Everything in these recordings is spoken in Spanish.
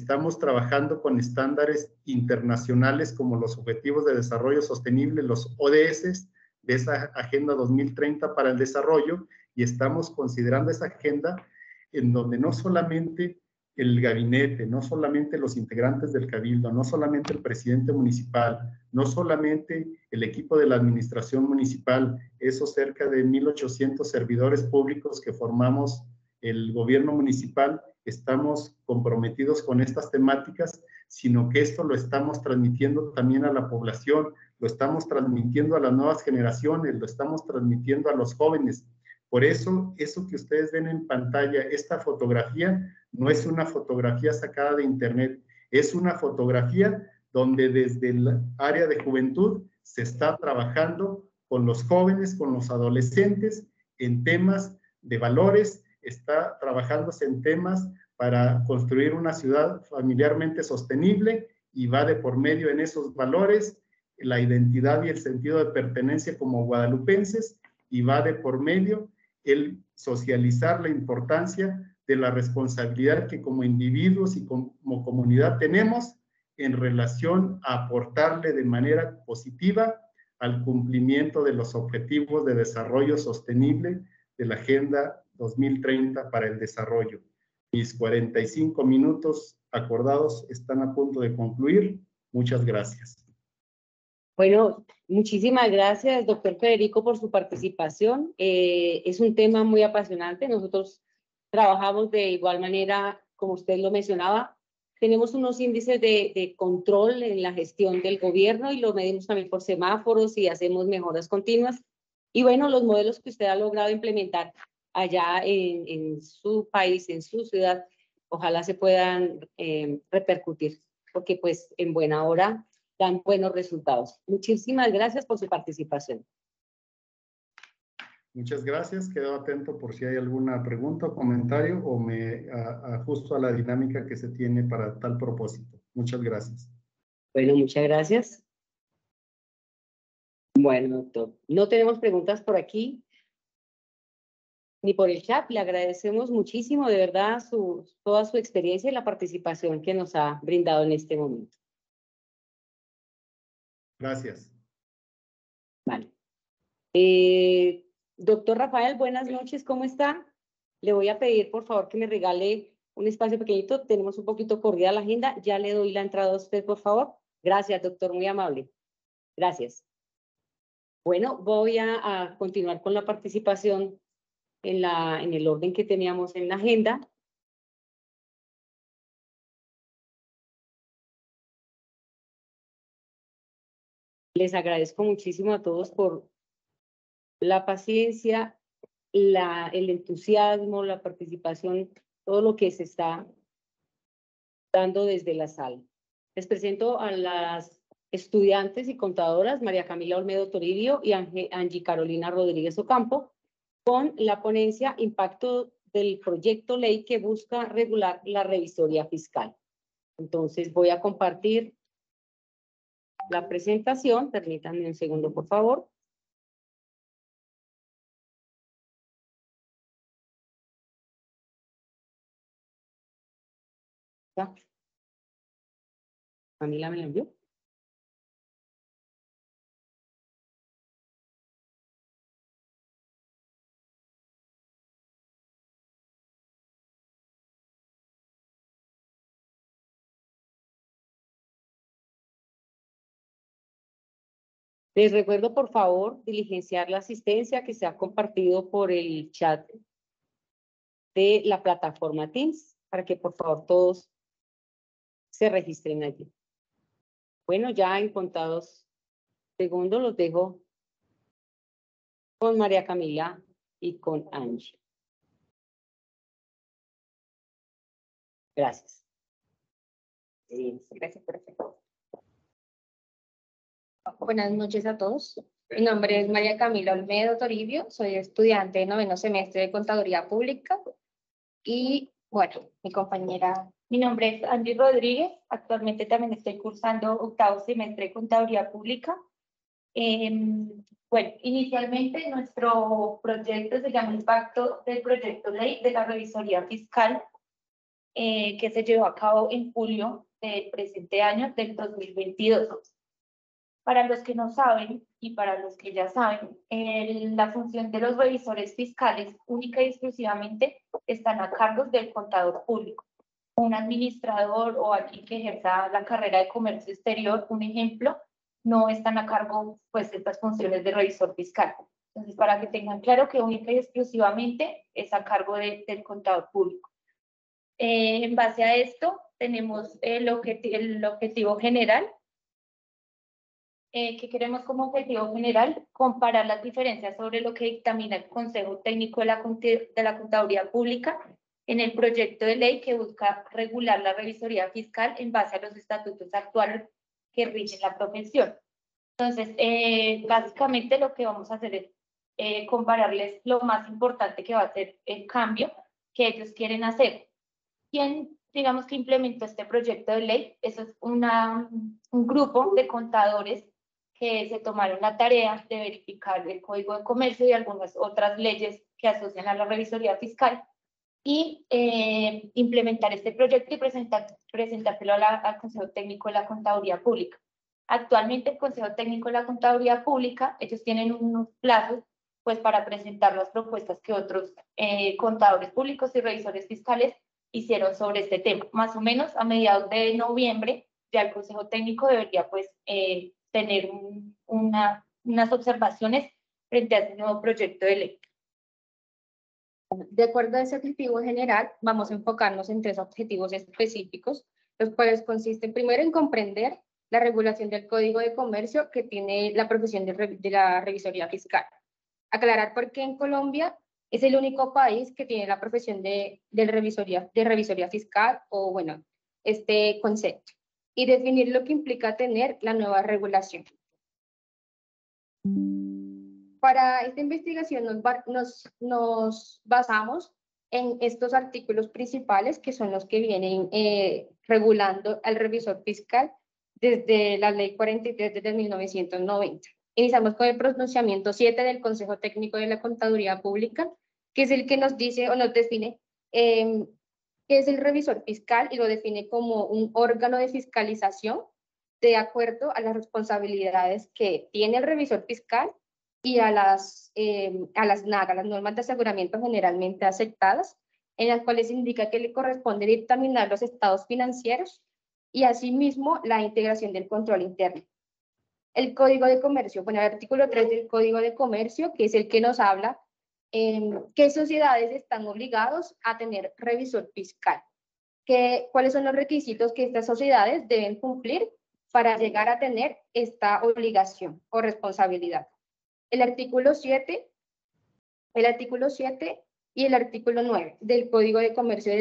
estamos trabajando con estándares internacionales como los Objetivos de Desarrollo Sostenible, los ODS, de esa Agenda 2030 para el Desarrollo, y estamos considerando esa agenda en donde no solamente el gabinete, no solamente los integrantes del cabildo, no solamente el presidente municipal, no solamente el equipo de la administración municipal, esos cerca de 1,800 servidores públicos que formamos el gobierno municipal, estamos comprometidos con estas temáticas, sino que esto lo estamos transmitiendo también a la población, lo estamos transmitiendo a las nuevas generaciones, lo estamos transmitiendo a los jóvenes. Por eso, eso que ustedes ven en pantalla, esta fotografía, no es una fotografía sacada de internet, es una fotografía donde desde el área de juventud se está trabajando con los jóvenes, con los adolescentes, en temas de valores, está trabajándose en temas para construir una ciudad familiarmente sostenible, y va de por medio en esos valores la identidad y el sentido de pertenencia como guadalupenses, y va de por medio el socializar la importancia de la responsabilidad que como individuos y como comunidad tenemos en relación a aportarle de manera positiva al cumplimiento de los objetivos de desarrollo sostenible de la Agenda 2030 para el desarrollo. Mis 45 minutos acordados están a punto de concluir. Muchas gracias. Bueno, muchísimas gracias, doctor Federico, por su participación. Es un tema muy apasionante. Nosotros trabajamos de igual manera, como usted lo mencionaba, tenemos unos índices de control en la gestión del gobierno y lo medimos también por semáforos y hacemos mejoras continuas. Y bueno, los modelos que usted ha logrado implementar allá en su país, en su ciudad, ojalá se puedan repercutir, porque pues en buena hora dan buenos resultados. Muchísimas gracias por su participación. Muchas gracias. Quedo atento por si hay alguna pregunta o comentario, o me ajusto a la dinámica que se tiene para tal propósito. Muchas gracias. Bueno, muchas gracias. Bueno, doctor, no tenemos preguntas por aquí ni por el chat. Le agradecemos muchísimo, de verdad, toda su experiencia y la participación que nos ha brindado en este momento. Gracias. Vale. Doctor Rafael, buenas noches, ¿cómo está? Le voy a pedir, por favor, que me regale un espacio pequeñito. Tenemos un poquito corrida la agenda. Ya le doy la entrada a usted, por favor. Gracias, doctor, muy amable. Gracias. Bueno, voy a continuar con la participación en el orden que teníamos en la agenda. Les agradezco muchísimo a todos por la paciencia, el entusiasmo, la participación, todo lo que se está dando desde la sala. Les presento a las estudiantes y contadoras María Camila Olmedo Toribio y Angie Carolina Rodríguez Ocampo, con la ponencia Impacto del proyecto ley que busca regular la revisoría fiscal. Entonces voy a compartir la presentación. Permítanme un segundo, por favor. ¿Ya? Camila me la envió. Les recuerdo, por favor, diligenciar la asistencia que se ha compartido por el chat de la plataforma Teams, para que por favor todos se registren allí. Bueno, ya en contados segundos los dejo con María Camila y con Angie. Gracias. Gracias por hacerlo. Buenas noches a todos. Mi nombre es María Camila Olmedo Toribio, soy estudiante de 9º semestre de Contaduría Pública. Y bueno, mi nombre es Angie Rodríguez, actualmente también estoy cursando 8º semestre de Contaduría Pública. Bueno, inicialmente nuestro proyecto se llama Impacto del Proyecto Ley de la Revisoría Fiscal. que se llevó a cabo en julio del presente año, del 2022. Para los que no saben y para los que ya saben, la función de los revisores fiscales única y exclusivamente están a cargo del contador público. Un administrador o alguien que ejerza la carrera de comercio exterior, un ejemplo, no están a cargo pues de estas funciones de revisor fiscal. Entonces, para que tengan claro que única y exclusivamente es a cargo del contador público. En base a esto, tenemos el objetivo general, que queremos como objetivo general, comparar las diferencias sobre lo que dictamina el Consejo Técnico de la Contaduría Pública en el proyecto de ley que busca regular la revisoría fiscal en base a los estatutos actuales que rigen la profesión. Entonces, básicamente lo que vamos a hacer es compararles lo más importante que va a ser el cambio que ellos quieren hacer. ¿Quién, digamos, que implementó este proyecto de ley? Eso es un grupo de contadores que se tomaron la tarea de verificar el Código de Comercio y algunas otras leyes que asocian a la revisoría fiscal y implementar este proyecto y presentárselo al Consejo Técnico de la Contaduría Pública. Actualmente el Consejo Técnico de la Contaduría Pública, ellos tienen unos plazos pues para presentar las propuestas que otros contadores públicos y revisores fiscales hicieron sobre este tema. Más o menos a mediados de noviembre ya el Consejo Técnico debería pues tener unas observaciones frente a este nuevo proyecto de ley. De acuerdo a ese objetivo general, vamos a enfocarnos en 3 objetivos específicos, los cuales consisten primero en comprender la regulación del Código de Comercio que tiene la profesión de la revisoría fiscal. Aclarar por qué en Colombia es el único país que tiene la profesión de revisoría fiscal, o bueno, este concepto, y definir lo que implica tener la nueva regulación. Para esta investigación nos basamos en estos artículos principales, que son los que vienen regulando al revisor fiscal desde la Ley 43 desde 1990. Iniciamos con el pronunciamiento 7 del Consejo Técnico de la Contaduría Pública, que es el que nos dice o nos define qué es el revisor fiscal, y lo define como un órgano de fiscalización de acuerdo a las responsabilidades que tiene el revisor fiscal y a las NAGA, las normas de aseguramiento generalmente aceptadas, en las cuales indica que le corresponde dictaminar los estados financieros y asimismo la integración del control interno. El Código de Comercio, bueno, el artículo 3 del Código de Comercio, que es el que nos habla qué sociedades están obligados a tener revisor fiscal, cuáles son los requisitos que estas sociedades deben cumplir para llegar a tener esta obligación o responsabilidad. El artículo 7 y el artículo 9 del Código de Comercio.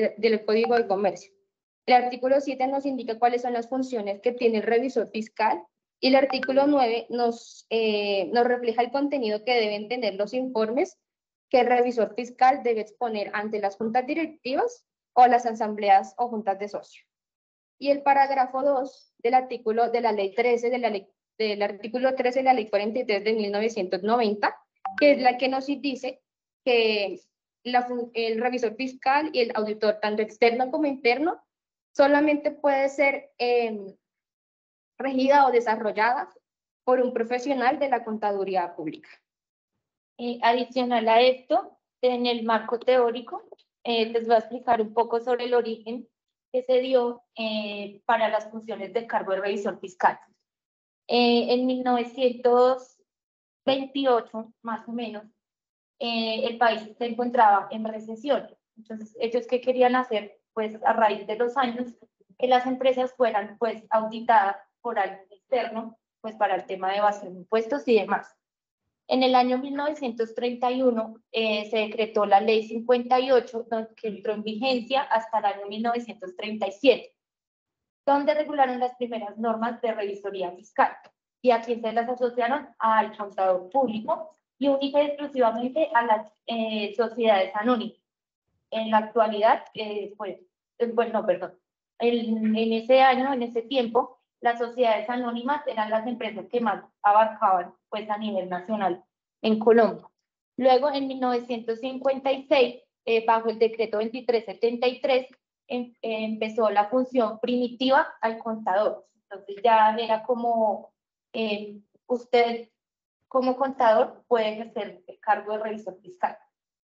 El artículo 7 nos indica cuáles son las funciones que tiene el revisor fiscal, y el artículo 9 nos refleja el contenido que deben tener los informes que el revisor fiscal debe exponer ante las juntas directivas o las asambleas o juntas de socios. Y el parágrafo 2 del artículo de la ley 13, del artículo 13 de la ley 43 de 1990, que es la que nos dice que el revisor fiscal y el auditor, tanto externo como interno, solamente puede ser regida o desarrollada por un profesional de la contaduría pública. Adicional a esto, en el marco teórico, les voy a explicar un poco sobre el origen que se dio para las funciones del cargo de revisor fiscal. En 1928, más o menos, el país se encontraba en recesión. Entonces, ellos ¿qué querían hacer? Pues a raíz de los años, que las empresas fueran pues auditadas por alguien externo, pues para el tema de evasión de impuestos y demás. En el año 1931 se decretó la ley 58, que entró en vigencia hasta el año 1937, donde regularon las primeras normas de revisoría fiscal. ¿Y a quién se las asociaron? Al contador público y única y exclusivamente a las sociedades anónimas. En la actualidad, en ese año, en ese tiempo, las sociedades anónimas eran las empresas que más abarcaban pues, a nivel nacional en Colombia. Luego, en 1956, bajo el decreto 2373, empezó la función primitiva al contador. Entonces ya era como usted como contador puede ejercer el cargo de revisor fiscal.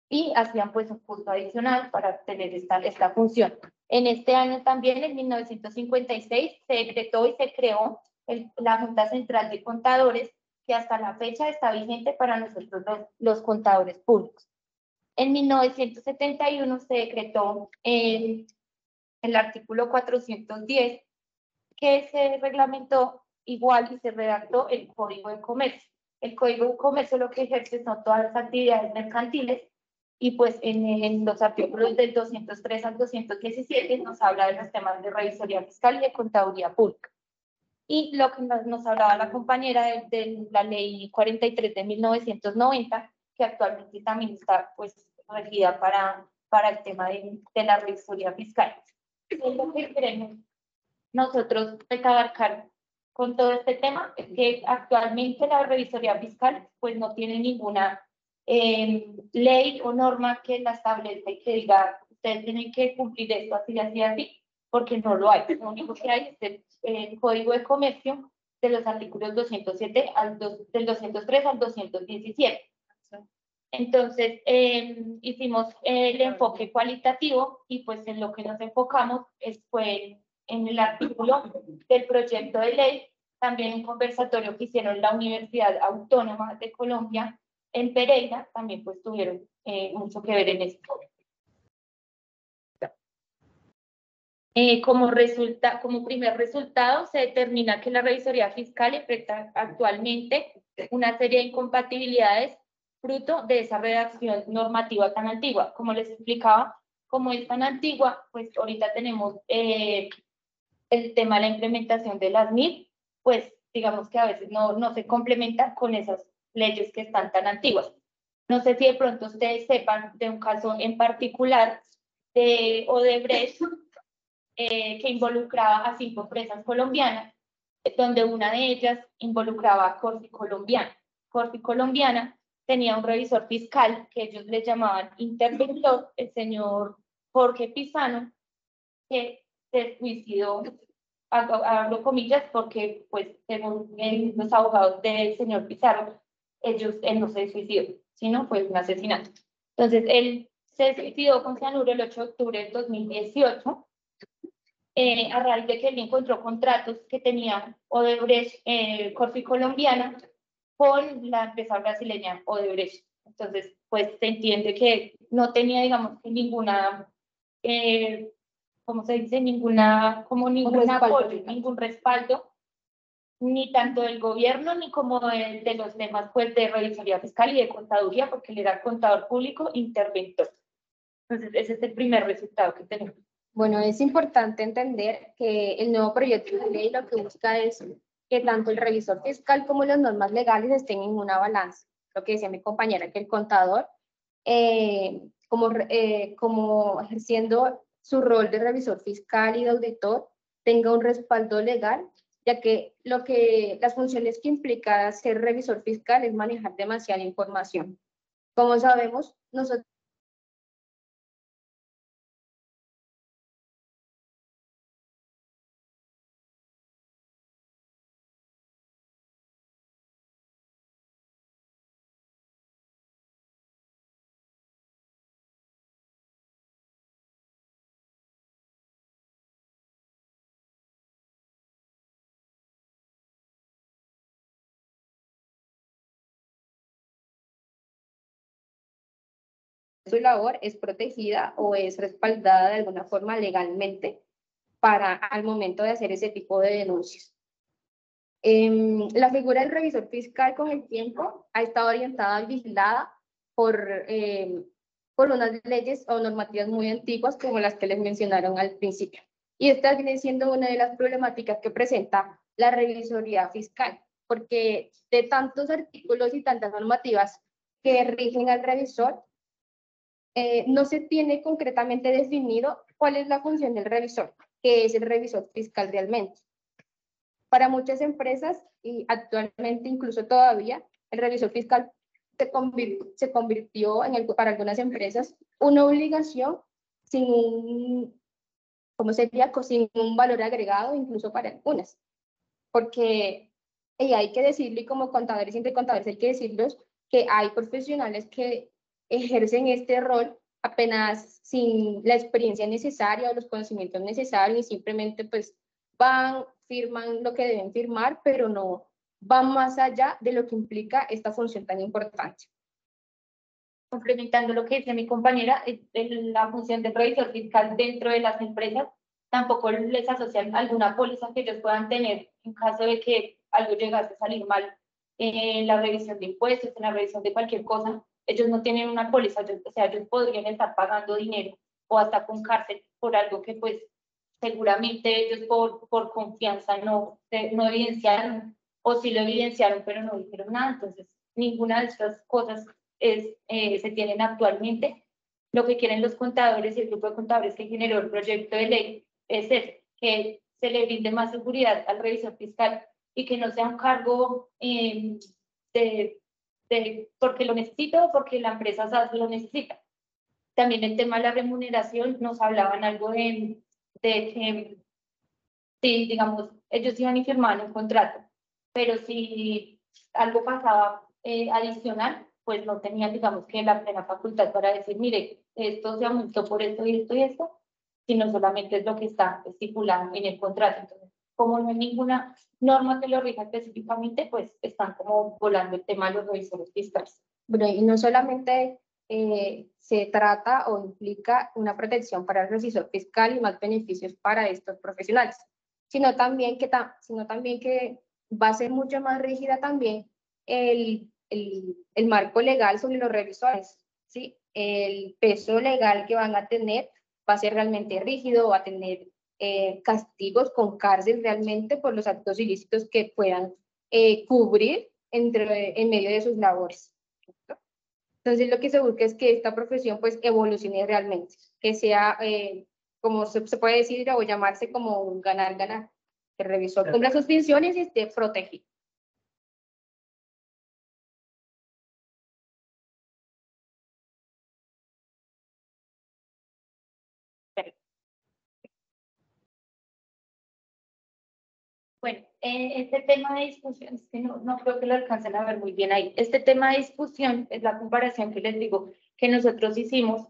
Y hacían pues un curso adicional para tener esta función. En este año también, en 1956, se decretó y se creó la Junta Central de Contadores, que hasta la fecha está vigente para nosotros los contadores públicos. En 1971 se decretó el artículo 410, que se reglamentó igual y se redactó el Código de Comercio. El Código de Comercio lo que ejerce son todas las actividades mercantiles y pues en los artículos del 203 al 217 nos habla de los temas de revisoría fiscal y de contaduría pública. Y lo que nos hablaba la compañera de la ley 43 de 1990, que actualmente también está pues regida para el tema de la revisoría fiscal. Es lo que queremos nosotros abarcar con todo este tema, es que actualmente la revisoría fiscal pues no tiene ninguna ley o norma que la establezca y que diga, ustedes tienen que cumplir esto así, así, así, porque no lo hay. Lo único que hay es el Código de Comercio de los artículos 207 del 203 al 217. Entonces, hicimos el enfoque cualitativo y pues en lo que nos enfocamos fue en el artículo del proyecto de ley, también un conversatorio que hicieron en la Universidad Autónoma de Colombia en Pereira, también pues tuvieron mucho que ver en esto. Como primer resultado, se determina que la revisoría fiscal enfrenta actualmente una serie de incompatibilidades fruto de esa redacción normativa tan antigua. Como les explicaba, como es tan antigua, pues ahorita tenemos el tema de la implementación de las MIP, pues digamos que a veces no se complementa con esas leyes que están tan antiguas. No sé si de pronto ustedes sepan de un caso en particular de Odebrecht que involucraba a 5 empresas colombianas, donde una de ellas involucraba a Corfi Colombiana. Corfi Colombiana tenía un revisor fiscal que ellos le llamaban interventor, el señor Jorge Pisano, que se suicidó, abro comillas, porque pues según los abogados del señor Pizarro, él no se suicidó, sino fue un asesinato. Entonces, él se suicidó con cianuro el 8 de octubre del 2018, a raíz de que él encontró contratos que tenía Odebrecht, Corfi Colombiana, con la empresa brasileña Odebrecht. Entonces, pues se entiende que no tenía, digamos, ninguna, ¿cómo se dice? Ningún respaldo, ni tanto del gobierno, ni como de los demás, pues, de revisoría fiscal y de contaduría, porque él era contador público interventor. Entonces, ese es el primer resultado que tenemos. Bueno, es importante entender que el nuevo proyecto de ley lo que busca es que tanto el revisor fiscal como las normas legales estén en una balanza. Lo que decía mi compañera, que el contador, como ejerciendo su rol de revisor fiscal y de auditor, tenga un respaldo legal, ya que las funciones que implica ser revisor fiscal es manejar demasiada información. Como sabemos, nosotros su labor es protegida o es respaldada de alguna forma legalmente al momento de hacer ese tipo de denuncias. La figura del revisor fiscal con el tiempo ha estado orientada y vigilada por unas leyes o normativas muy antiguas como las que les mencionaron al principio. Y esta viene siendo una de las problemáticas que presenta la revisoría fiscal, porque de tantos artículos y tantas normativas que rigen al revisor, no se tiene concretamente definido cuál es la función del revisor, que es el revisor fiscal realmente. Para muchas empresas, y actualmente incluso todavía, el revisor fiscal se convirtió para algunas empresas, una obligación sin ¿cómo sería? Sin un valor agregado incluso para algunas. Porque hay que decirlo, y como contadores, entre contadores hay que decirlos, que hay profesionales que ejercen este rol apenas sin la experiencia necesaria o los conocimientos necesarios, y simplemente pues van, firman lo que deben firmar, pero no van más allá de lo que implica esta función tan importante. Complementando lo que dice mi compañera, la función de revisor fiscal dentro de las empresas tampoco les asocian alguna póliza que ellos puedan tener en caso de que algo llegase a salir mal en la revisión de impuestos, en la revisión de cualquier cosa. Ellos no tienen una póliza, o sea, ellos podrían estar pagando dinero o hasta con cárcel por algo que pues seguramente ellos por confianza no evidenciaron, o sí lo evidenciaron pero no dijeron nada. Entonces ninguna de estas cosas se tienen actualmente. Lo que quieren los contadores y el grupo de contadores que generó el proyecto de ley es que se le brinde más seguridad al revisor fiscal y que no sea un cargo porque lo necesito o porque la empresa SAS lo necesita. También el tema de la remuneración, nos hablaban algo de que, sí, digamos, ellos iban y firmaban un contrato, pero si algo pasaba adicional, pues no tenían, digamos, que la plena facultad para decir, mire, esto se aumentó por esto y esto y esto, sino solamente es lo que está estipulado en el contrato. Entonces, como no hay ninguna norma que lo rija específicamente, pues están como volando el tema de los revisores fiscales. Bueno, y no solamente se trata o implica una protección para el revisor fiscal y más beneficios para estos profesionales, sino también que va a ser mucho más rígida también el marco legal sobre los revisores, ¿sí? El peso legal que van a tener va a ser realmente rígido, va a tener castigos con cárcel realmente por los actos ilícitos que puedan cubrir en medio de sus labores. ¿Cierto? Entonces lo que se busca es que esta profesión pues evolucione realmente, que sea, como se puede decir o llamarse como un ganar-ganar, que el revisor cumpla sus funciones y esté protegido. Bueno, este tema de discusión, es que no creo que lo alcancen a ver muy bien ahí. Este tema de discusión es la comparación que les digo que nosotros hicimos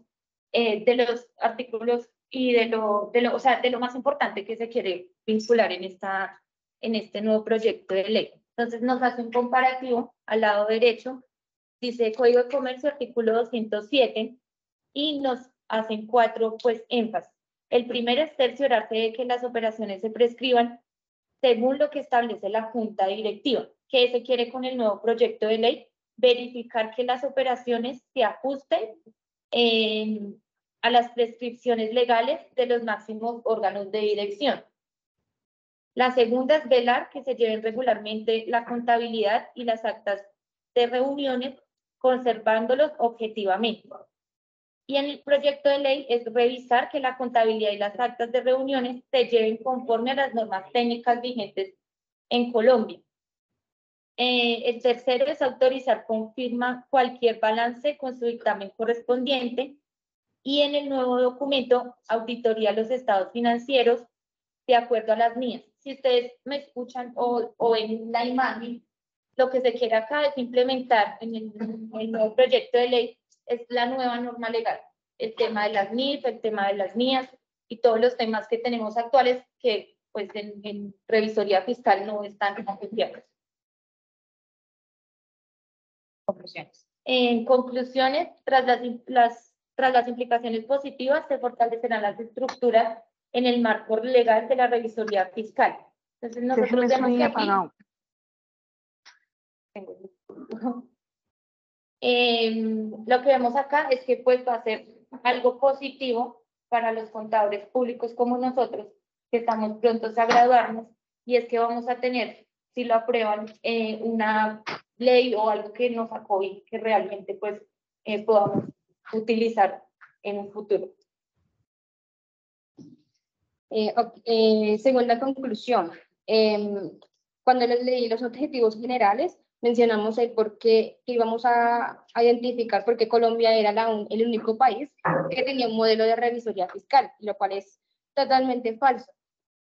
de los artículos y o sea, de lo más importante que se quiere vincular en este nuevo proyecto de ley. Entonces nos hace un comparativo al lado derecho, dice Código de Comercio, artículo 207, y nos hacen 4 pues énfasis. El primero es cerciorarse de que las operaciones se prescriban según lo que establece la Junta Directiva. ¿Qué se quiere con el nuevo proyecto de ley? Verificar que las operaciones se ajusten a las prescripciones legales de los máximos órganos de dirección. La segunda es velar que se lleven regularmente la contabilidad y las actas de reuniones, conservándolos objetivamente. Y en el proyecto de ley es revisar que la contabilidad y las actas de reuniones se lleven conforme a las normas técnicas vigentes en Colombia. El tercero es autorizar con firma cualquier balance con su dictamen correspondiente. Y en el nuevo documento, auditoría los estados financieros de acuerdo a las mías. Si ustedes me escuchan o ven la imagen, lo que se quiere acá es implementar en el nuevo proyecto de ley es la nueva norma legal, el tema de las NIF, el tema de las NIAS y todos los temas que tenemos actuales que pues en revisoría fiscal no están confiables. Conclusiones. En conclusiones, tras las implicaciones positivas, se fortalecerán las estructuras en el marco legal de la revisoría fiscal. Entonces nosotros vemos que aquí... lo que vemos acá es que pues va a ser algo positivo para los contadores públicos como nosotros, que estamos prontos a graduarnos, y es que vamos a tener, si lo aprueban, una ley o algo que nos acobie, que realmente pues podamos utilizar en un futuro. Según la conclusión, cuando les leí los objetivos generales, mencionamos el por qué íbamos a identificar por qué Colombia era el único país que tenía un modelo de revisoría fiscal, lo cual es totalmente falso.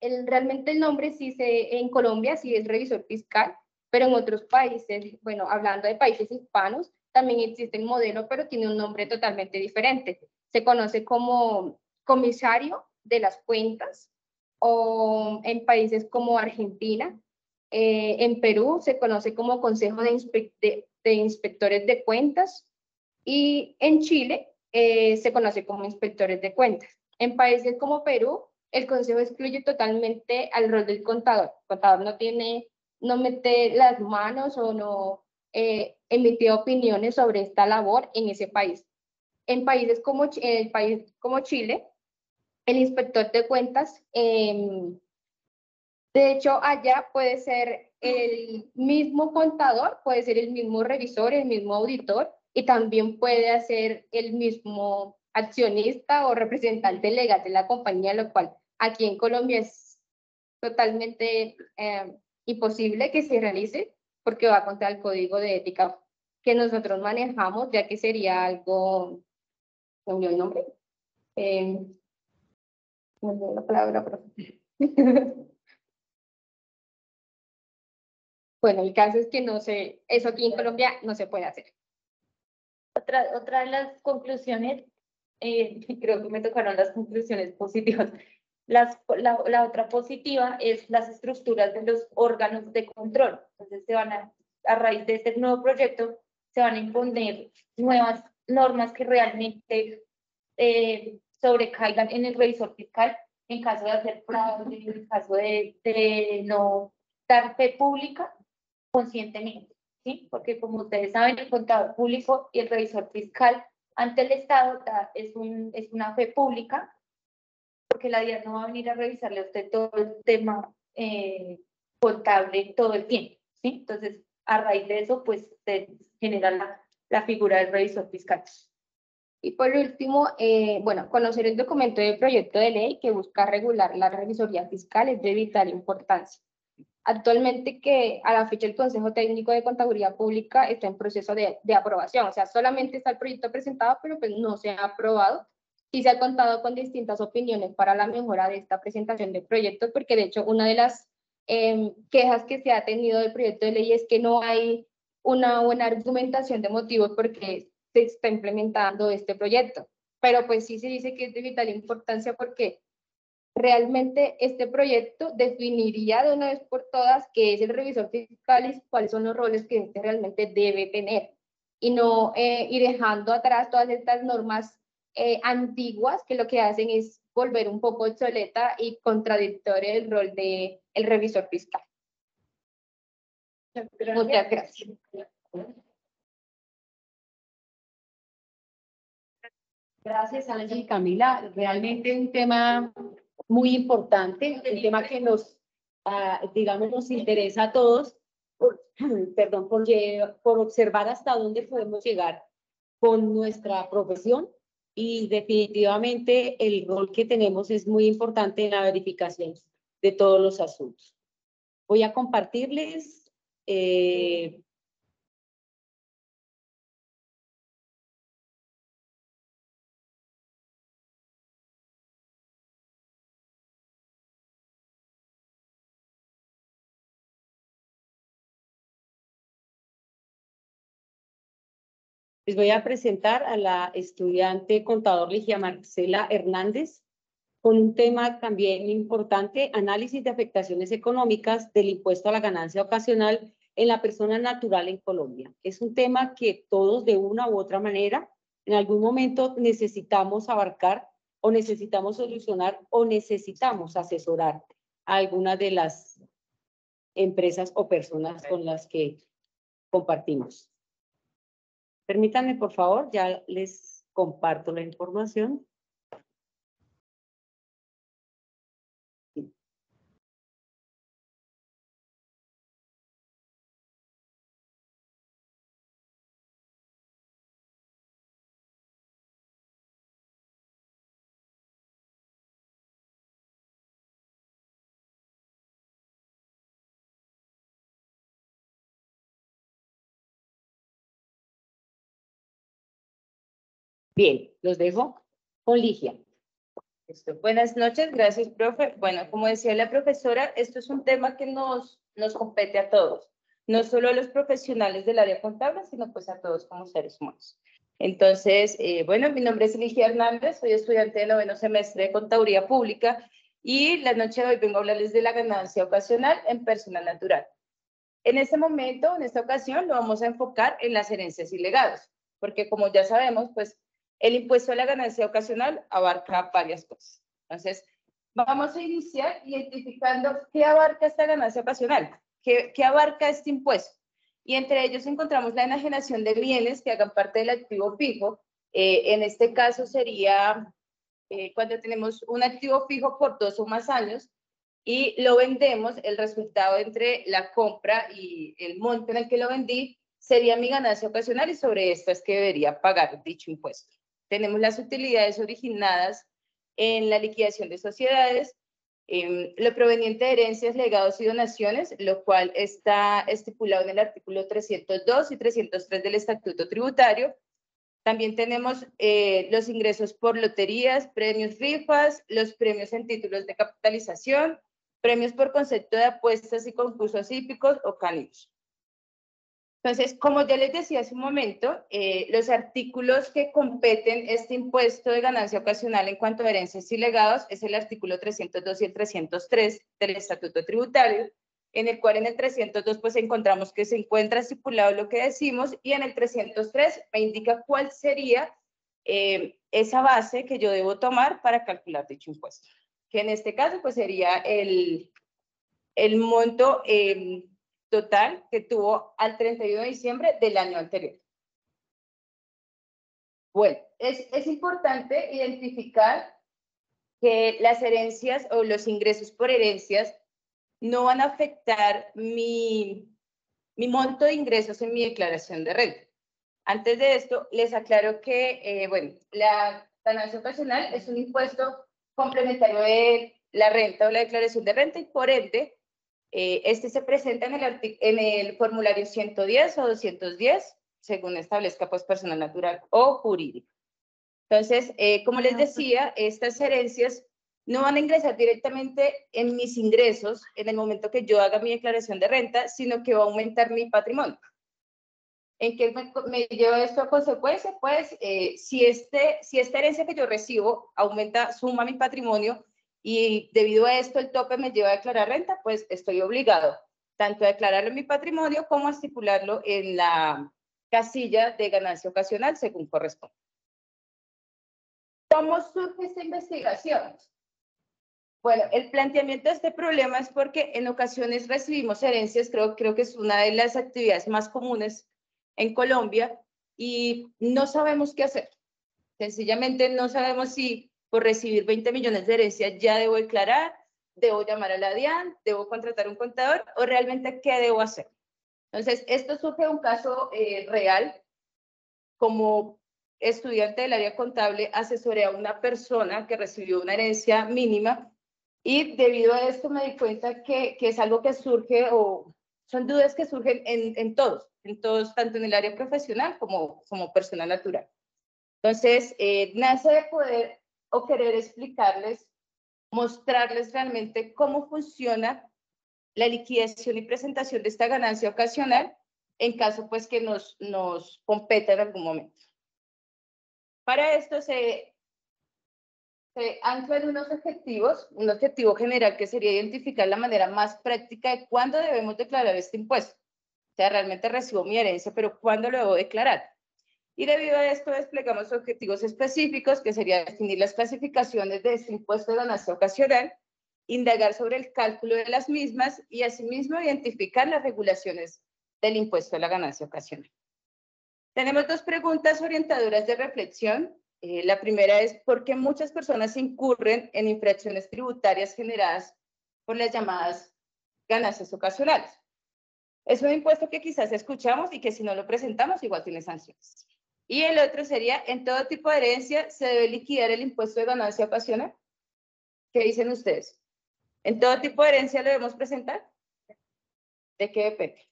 Realmente el nombre en Colombia sí es revisor fiscal, pero en otros países, bueno, hablando de países hispanos, también existe el modelo, pero tiene un nombre totalmente diferente. Se conoce como comisario de las cuentas, o en países como Argentina, en Perú se conoce como Consejo de Inspectores de Cuentas, y en Chile se conoce como inspectores de cuentas. En países como Perú, el consejo excluye totalmente al rol del contador. El contador no mete las manos o no emite opiniones sobre esta labor en ese país. En países como, el país como Chile, el inspector de cuentas, de hecho, allá puede ser el mismo contador, puede ser el mismo revisor, el mismo auditor, y también puede ser el mismo accionista o representante legal de la compañía, lo cual aquí en Colombia es totalmente imposible que se realice porque va contra el código de ética que nosotros manejamos, ya que sería algo, ¿no me olvidó el nombre? No me olvidó la palabra, pero... Bueno, el caso es que no sé, eso aquí en Colombia no se puede hacer. Otra de las conclusiones, creo que me tocaron las conclusiones positivas. La otra positiva es las estructuras de los órganos de control. Entonces, a raíz de este nuevo proyecto, se van a imponer nuevas normas que realmente sobrecaigan en el revisor fiscal en caso de hacer fraude, en caso de no dar fe pública conscientemente, ¿sí? Porque como ustedes saben, el contador público y el revisor fiscal ante el Estado es una fe pública, porque la DIAN no va a venir a revisarle a usted todo el tema contable todo el tiempo, ¿sí? Entonces, a raíz de eso, pues se genera la figura del revisor fiscal. Y por último, bueno, conocer el documento de proyecto de ley que busca regular la revisoría fiscal es de vital importancia. Actualmente que a la fecha el Consejo Técnico de Contaduría Pública está en proceso de aprobación, o sea, solamente está el proyecto presentado, pero pues no se ha aprobado, y se ha contado con distintas opiniones para la mejora de esta presentación de proyectos, porque de hecho una de las quejas que se ha tenido del proyecto de ley es que no hay una buena argumentación de motivos porque se está implementando este proyecto, pero pues sí se dice que es de vital importancia porque realmente este proyecto definiría de una vez por todas qué es el revisor fiscal y cuáles son los roles que este realmente debe tener, y no ir dejando atrás todas estas normas antiguas que lo que hacen es volver un poco obsoleta y contradictorio el rol del revisor fiscal. Muchas gracias. Gracias, Ángel y Camila. Realmente un tema muy importante, un tema que nos, digamos, nos interesa a todos, perdón, por observar hasta dónde podemos llegar con nuestra profesión, y definitivamente el rol que tenemos es muy importante en la verificación de todos los asuntos. Voy a compartirles les voy a presentar a la estudiante contador Ligia Marcela Hernández con un tema también importante: análisis de afectaciones económicas del impuesto a la ganancia ocasional en la persona natural en Colombia. Es un tema que todos de una u otra manera en algún momento necesitamos abarcar, o necesitamos solucionar, o necesitamos asesorar a algunas de las empresas o personas con las que compartimos. Permítanme, por favor, ya les comparto la información. Bien, los dejo con Ligia. Listo. Buenas noches, gracias, profe. Bueno, como decía la profesora, esto es un tema que nos compete a todos, no solo a los profesionales del área contable, sino pues a todos como seres humanos. Entonces, bueno, mi nombre es Ligia Hernández, soy estudiante de 9º semestre de Contaduría Pública y la noche de hoy vengo a hablarles de la ganancia ocasional en persona natural. En este momento, en esta ocasión, lo vamos a enfocar en las herencias y legados, porque como ya sabemos, pues el impuesto a la ganancia ocasional abarca varias cosas. Entonces, vamos a iniciar identificando qué abarca esta ganancia ocasional, qué abarca este impuesto. Y entre ellos encontramos la enajenación de bienes que hagan parte del activo fijo. En este caso sería cuando tenemos un activo fijo por 2 o más años y lo vendemos, el resultado entre la compra y el monto en el que lo vendí sería mi ganancia ocasional y sobre esto es que debería pagar dicho impuesto. Tenemos las utilidades originadas en la liquidación de sociedades, lo proveniente de herencias, legados y donaciones, lo cual está estipulado en el artículo 302 y 303 del Estatuto Tributario. También tenemos los ingresos por loterías, premios rifas, los premios en títulos de capitalización, premios por concepto de apuestas y concursos hípicos o cánicos. Entonces, como ya les decía hace un momento, los artículos que competen este impuesto de ganancia ocasional en cuanto a herencias y legados es el artículo 302 y el 303 del Estatuto Tributario, en el cual en el 302 pues encontramos que se encuentra estipulado lo que decimos y en el 303 me indica cuál sería esa base que yo debo tomar para calcular dicho impuesto, que en este caso pues sería el monto total que tuvo al 31 de diciembre del año anterior. Bueno, es importante identificar que las herencias o los ingresos por herencias no van a afectar mi monto de ingresos en mi declaración de renta. Antes de esto, les aclaro que, bueno, la ganancia ocasional es un impuesto complementario de la renta o la declaración de renta y por ende, este se presenta en el formulario 110 o 210, según establezca pues persona natural o jurídica. Entonces, como les decía, estas herencias no van a ingresar directamente en mis ingresos en el momento que yo haga mi declaración de renta, sino que va a aumentar mi patrimonio. ¿En qué me lleva esto a consecuencia? Pues si esta herencia que yo recibo suma mi patrimonio y debido a esto el tope me lleva a declarar renta, pues estoy obligado tanto a declararlo en mi patrimonio como a estipularlo en la casilla de ganancia ocasional según corresponde. ¿Cómo surge esta investigación? Bueno, el planteamiento de este problema es porque en ocasiones recibimos herencias, creo que es una de las actividades más comunes en Colombia y no sabemos qué hacer. Sencillamente no sabemos si por recibir 20 millones de herencias ya debo declarar, debo llamar a la DIAN, debo contratar un contador o realmente qué debo hacer. Entonces, esto surge de un caso real. Como estudiante del área contable, asesoré a una persona que recibió una herencia mínima y debido a esto me di cuenta que es algo que surge o son dudas que surgen en todos, tanto en el área profesional como persona natural. Entonces, nace de poder o querer explicarles, mostrarles realmente cómo funciona la liquidación y presentación de esta ganancia ocasional en caso pues que nos competa en algún momento. Para esto se anclan unos objetivos, un objetivo general que sería identificar la manera más práctica de cuándo debemos declarar este impuesto. O sea, realmente recibo mi herencia, pero ¿cuándo lo debo declarar? Y debido a esto desplegamos objetivos específicos, que sería definir las clasificaciones de este impuesto de ganancia ocasional, indagar sobre el cálculo de las mismas y asimismo identificar las regulaciones del impuesto a la ganancia ocasional. Tenemos 2 preguntas orientadoras de reflexión. La primera es ¿por qué muchas personas incurren en infracciones tributarias generadas por las llamadas ganancias ocasionales? Es un impuesto que quizás escuchamos y que si no lo presentamos igual tiene sanciones. Y el otro sería, ¿en todo tipo de herencia se debe liquidar el impuesto de ganancia ocasional? ¿Qué dicen ustedes? ¿En todo tipo de herencia lo debemos presentar? ¿De qué depende?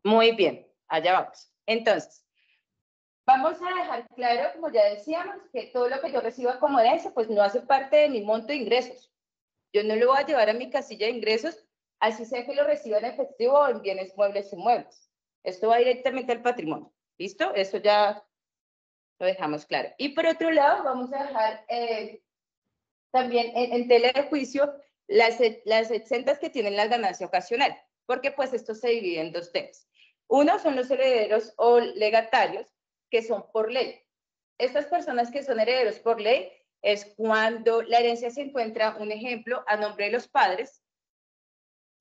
Muy bien, allá vamos. Entonces, Vamos a dejar claro, como ya decíamos, que todo lo que yo reciba como herencia, pues no hace parte de mi monto de ingresos. Yo no lo voy a llevar a mi casilla de ingresos, así sea que lo reciba en efectivo o en bienes muebles e inmuebles. Esto va directamente al patrimonio. ¿Listo? Eso ya lo dejamos claro. Y por otro lado, vamos a dejar también en tela de juicio las exentas que tienen la ganancia ocasional, porque pues esto se divide en dos temas. Uno son los herederos o legatarios, que son por ley. Estas personas que son herederos por ley es cuando la herencia se encuentra, un ejemplo, a nombre de los padres.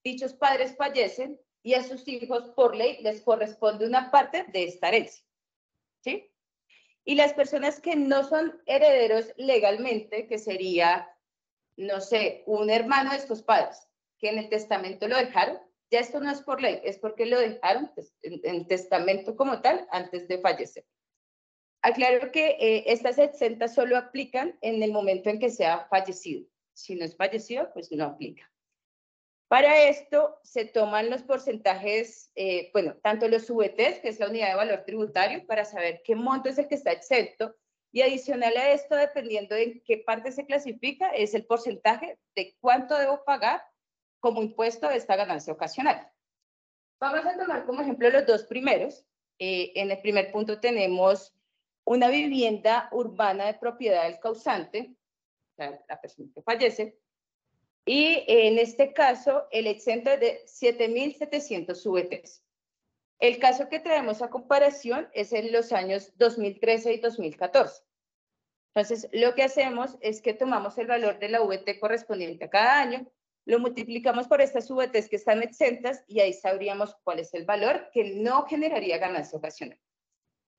Dichos padres fallecen y a sus hijos por ley les corresponde una parte de esta herencia. ¿Sí? Y las personas que no son herederos legalmente, que sería, no sé, un hermano de estos padres, que en el testamento lo dejaron, ya esto no es por ley, es porque lo dejaron en testamento como tal antes de fallecer. Aclaro que estas exentas solo aplican en el momento en que sea fallecido. Si no es fallecido, pues no aplica. Para esto se toman los porcentajes, bueno, tanto los VTs, que es la unidad de valor tributario, para saber qué monto es el que está exento, y adicional a esto, dependiendo de en qué parte se clasifica, es el porcentaje de cuánto debo pagar como impuesto de esta ganancia ocasional. Vamos a tomar como ejemplo los dos primeros. En el primer punto tenemos una vivienda urbana de propiedad del causante, la persona que fallece, y en este caso el exento es de 7.700 VTs. El caso que traemos a comparación es en los años 2013 y 2014. Entonces, lo que hacemos es que tomamos el valor de la VT correspondiente a cada año, lo multiplicamos por estas VTs que están exentas y ahí sabríamos cuál es el valor que no generaría ganancia ocasional.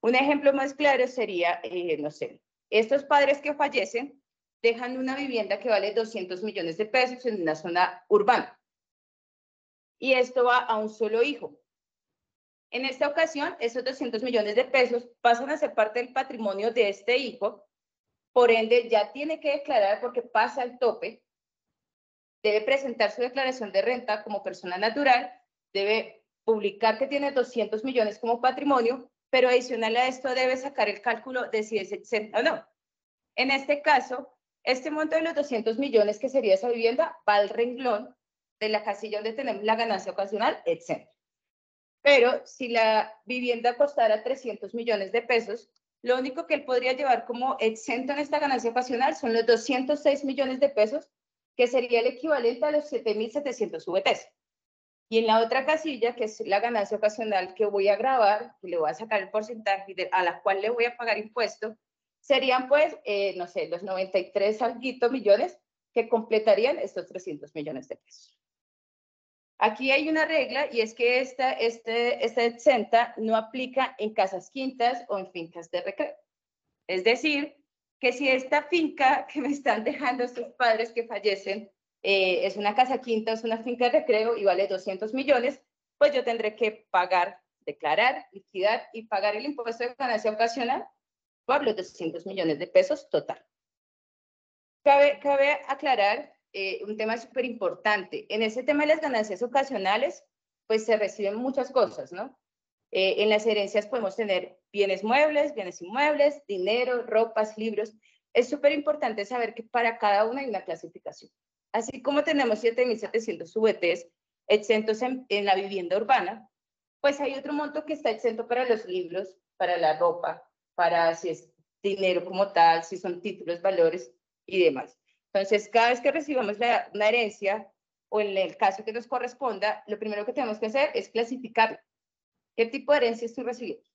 Un ejemplo más claro sería, no sé, estos padres que fallecen dejan una vivienda que vale 200 millones de pesos en una zona urbana. Y esto va a un solo hijo. En esta ocasión, esos 200 millones de pesos pasan a ser parte del patrimonio de este hijo. Por ende, ya tiene que declarar porque pasa al tope. Debe presentar su declaración de renta como persona natural. Debe publicar que tiene 200 millones como patrimonio, pero adicional a esto debe sacar el cálculo de si es exenta o no. En este caso, este monto de los 200 millones que sería esa vivienda va al renglón de la casilla donde tenemos la ganancia ocasional exenta. Pero si la vivienda costara 300 millones de pesos, lo único que él podría llevar como exento en esta ganancia ocasional son los 206 millones de pesos, que sería el equivalente a los 7.700 VTs. Y en la otra casilla, que es la ganancia ocasional que voy a grabar, que le voy a sacar el porcentaje a la cual le voy a pagar impuesto, serían pues, no sé, los 93 millones que completarían estos 300 millones de pesos. Aquí hay una regla y es que esta exenta no aplica en casas quintas o en fincas de recreo. Es decir, que si esta finca que me están dejando estos padres que fallecen es una casa quinta, es una finca de recreo y vale 200 millones, pues yo tendré que pagar, declarar, liquidar y pagar el impuesto de ganancia ocasional por los 200 millones de pesos total. Cabe aclarar un tema súper importante. En ese tema de las ganancias ocasionales, pues se reciben muchas cosas, ¿no? En las herencias podemos tener bienes muebles, bienes inmuebles, dinero, ropas, libros. Es súper importante saber que para cada una hay una clasificación. Así como tenemos 7.700 VTs exentos en la vivienda urbana, pues hay otro monto que está exento para los libros, para la ropa, para si es dinero como tal, si son títulos, valores y demás. Entonces, cada vez que recibamos una herencia o en el caso que nos corresponda, lo primero que tenemos que hacer es clasificarla. ¿Qué tipo de herencia estoy recibiendo?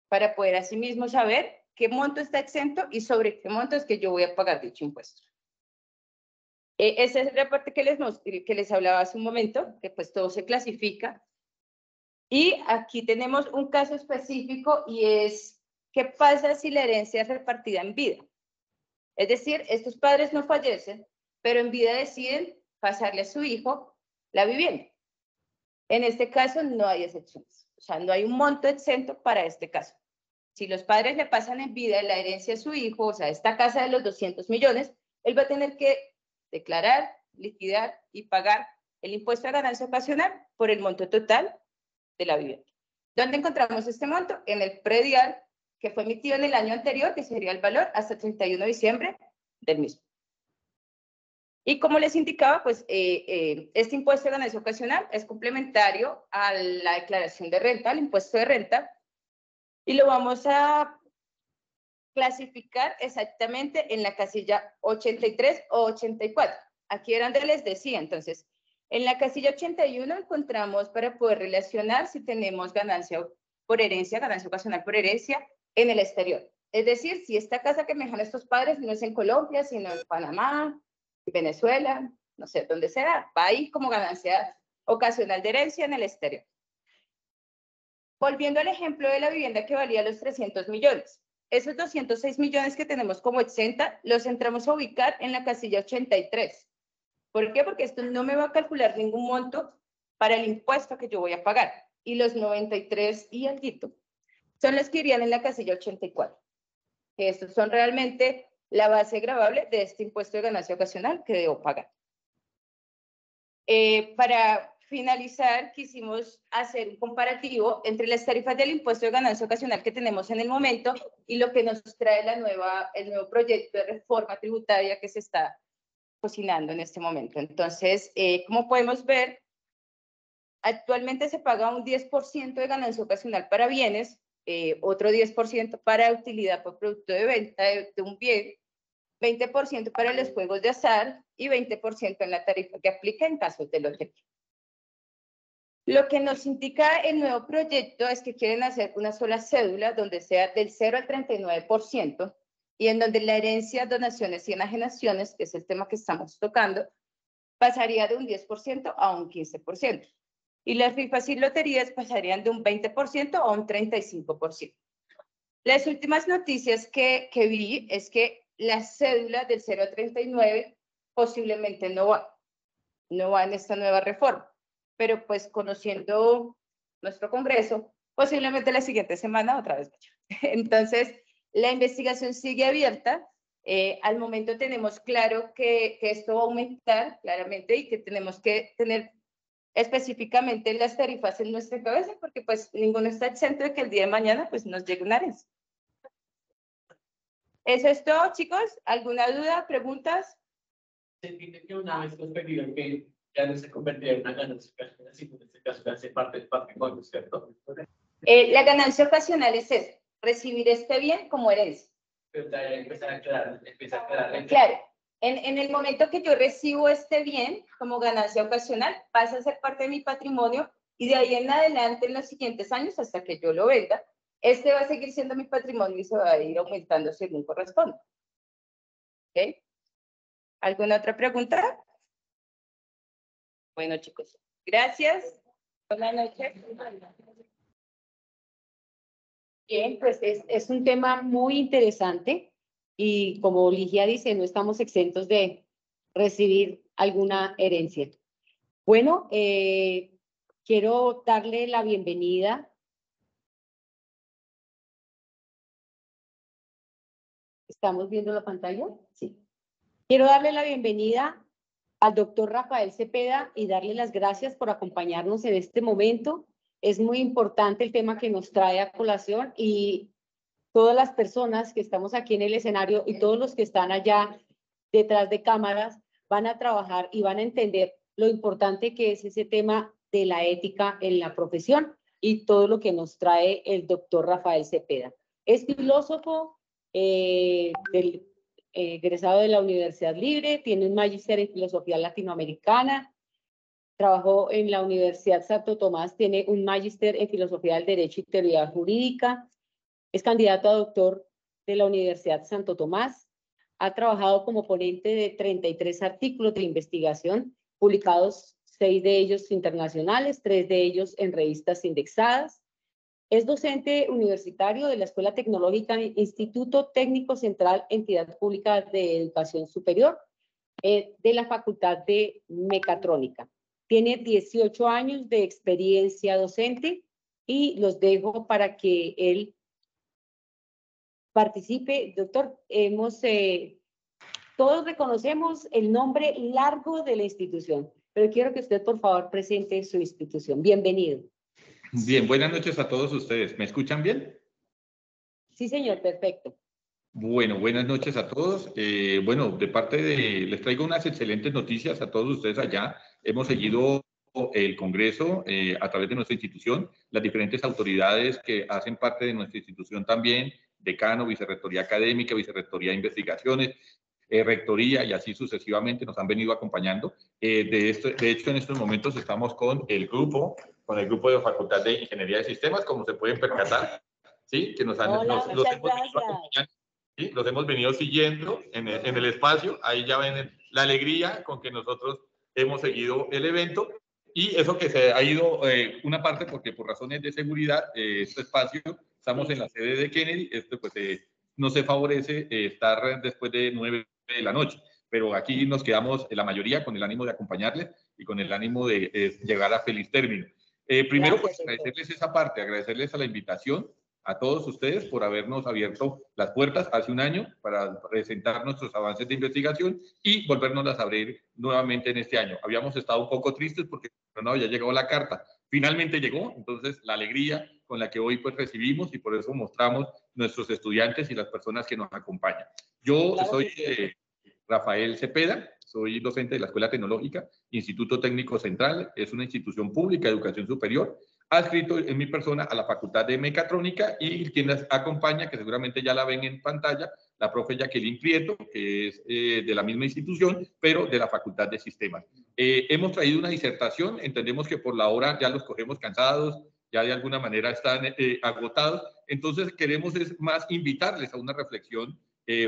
Para poder asimismo saber qué monto está exento y sobre qué monto es que yo voy a pagar dicho impuesto. Esa es la parte que les hablaba hace un momento, que pues todo se clasifica. Y aquí tenemos un caso específico y es, ¿qué pasa si la herencia es repartida en vida? Es decir, estos padres no fallecen, pero en vida deciden pasarle a su hijo la vivienda. En este caso no hay excepciones, o sea, no hay un monto exento para este caso. Si los padres le pasan en vida la herencia a su hijo, o sea, esta casa de los 200 millones, él va a tener que declarar, liquidar y pagar el impuesto de ganancia ocasional por el monto total de la vivienda. ¿Dónde encontramos este monto? En el predial que fue emitido en el año anterior, que sería el valor hasta 31 de diciembre del mismo. Y como les indicaba, pues este impuesto de ganancia ocasional es complementario a la declaración de renta, al impuesto de renta, y lo vamos a clasificar exactamente en la casilla 83 o 84. Aquí era donde les decía, entonces, en la casilla 81 encontramos para poder relacionar si tenemos ganancia por herencia, ganancia ocasional por herencia en el exterior. Es decir, si esta casa que me dejan estos padres no es en Colombia, sino en Panamá, Venezuela, no sé dónde será, va ahí como ganancia ocasional de herencia en el exterior. Volviendo al ejemplo de la vivienda que valía los 300 millones. Esos 206 millones que tenemos como exenta, los entramos a ubicar en la casilla 83. ¿Por qué? Porque esto no me va a calcular ningún monto para el impuesto que yo voy a pagar. Y los 93 y alguito son los que irían en la casilla 84. Que estos son realmente la base gravable de este impuesto de ganancia ocasional que debo pagar. Para finalizar, quisimos hacer un comparativo entre las tarifas del impuesto de ganancia ocasional que tenemos en el momento y lo que nos trae el nuevo proyecto de reforma tributaria que se está cocinando en este momento. Entonces, como podemos ver, actualmente se paga un 10% de ganancia ocasional para bienes, otro 10% para utilidad por producto de venta de un bien, 20% para los juegos de azar y 20% en la tarifa que aplica en casos de lotería. Lo que nos indica el nuevo proyecto es que quieren hacer una sola cédula donde sea del 0 al 39% y en donde la herencia, donaciones y enajenaciones, que es el tema que estamos tocando, pasaría de un 10% a un 15%. Y las rifas y loterías pasarían de un 20% a un 35%. Las últimas noticias que vi es que la cédula del 0 a 39 posiblemente no va en esta nueva reforma, pero pues conociendo nuestro Congreso, posiblemente la siguiente semana otra vez vaya. Entonces, la investigación sigue abierta. Al momento tenemos claro que esto va a aumentar claramente y que tenemos que tener específicamente las tarifas en nuestra cabeza, porque pues ninguno está exento de que el día de mañana pues nos llegue una herencia. ¿Eso es todo, chicos? ¿Alguna duda, preguntas? Se entiende que una vez conseguido que ya no se convertirá en una ganancia ocasional, sino en este caso ya hace parte del patrimonio, ¿cierto? La ganancia ocasional es eso, recibir este bien como herencia. Pero ya empieza a aclarar. Claro, en el momento que yo recibo este bien como ganancia ocasional, pasa a ser parte de mi patrimonio y de ahí en adelante en los siguientes años hasta que yo lo venda, este va a seguir siendo mi patrimonio y se va a ir aumentando según corresponda. ¿Ok? ¿Alguna otra pregunta? Bueno, chicos, gracias. Buenas noches. Bien, pues es un tema muy interesante y como Ligia dice, no estamos exentos de recibir alguna herencia. Bueno, quiero darle la bienvenida. ¿Estamos viendo la pantalla? Sí. Quiero darle la bienvenida al doctor Rafael Cepeda y darle las gracias por acompañarnos en este momento. Es muy importante el tema que nos trae a colación y todas las personas que estamos aquí en el escenario y todos los que están allá detrás de cámaras van a trabajar y van a entender lo importante que es ese tema de la ética en la profesión y todo lo que nos trae el doctor Rafael Cepeda. Es filósofo egresado de la Universidad Libre, tiene un magíster en filosofía latinoamericana, trabajó en la Universidad Santo Tomás, tiene un magíster en filosofía del derecho y teoría jurídica, es candidato a doctor de la Universidad Santo Tomás, ha trabajado como ponente de 33 artículos de investigación, publicados 6 de ellos internacionales, 3 de ellos en revistas indexadas. Es docente universitario de la Escuela Tecnológica Instituto Técnico Central, entidad pública de educación superior, de la Facultad de Mecatrónica. Tiene 18 años de experiencia docente y los dejo para que él participe. Doctor, todos reconocemos el nombre largo de la institución, pero quiero que usted por favor presente su institución. Bienvenido. Bien, buenas noches a todos ustedes. ¿Me escuchan bien? Sí, señor, perfecto. Bueno, buenas noches a todos. Bueno, de parte de, les traigo unas excelentes noticias a todos ustedes allá. Hemos seguido el Congreso a través de nuestra institución, las diferentes autoridades que hacen parte de nuestra institución también, decano, vicerrectoría académica, vicerrectoría de investigaciones, rectoría y así sucesivamente nos han venido acompañando. De hecho, en estos momentos estamos con el grupo de Facultad de Ingeniería de Sistemas, como se pueden percatar, ¿sí? Que nos han, Hola, los muchas hemos venido gracias. acompañando. ¿Sí? Los hemos venido siguiendo en el espacio, ahí ya ven la alegría con que nosotros hemos seguido el evento y eso que se ha ido una parte porque por razones de seguridad, este espacio, estamos en la sede de Kennedy, esto pues no se favorece estar después de 9 de la noche, pero aquí nos quedamos la mayoría con el ánimo de acompañarles y con el ánimo de llegar a feliz término. Primero pues agradecerles esa parte, agradecerles a la invitación, a todos ustedes por habernos abierto las puertas hace un año para presentar nuestros avances de investigación y volvernos a abrir nuevamente en este año. Habíamos estado un poco tristes porque no había llegado la carta. Finalmente llegó, entonces la alegría con la que hoy pues recibimos y por eso mostramos nuestros estudiantes y las personas que nos acompañan. Yo soy Rafael Cepeda, soy docente de la Escuela Tecnológica, Instituto Técnico Central, es una institución pública de educación superior, adscrito en mi persona a la Facultad de Mecatrónica y quien las acompaña, que seguramente ya la ven en pantalla, la profe Jacqueline Prieto, que es de la misma institución, pero de la Facultad de Sistemas. Hemos traído una disertación, entendemos que por la hora ya los cogemos cansados, ya de alguna manera están agotados, entonces queremos es más invitarles a una reflexión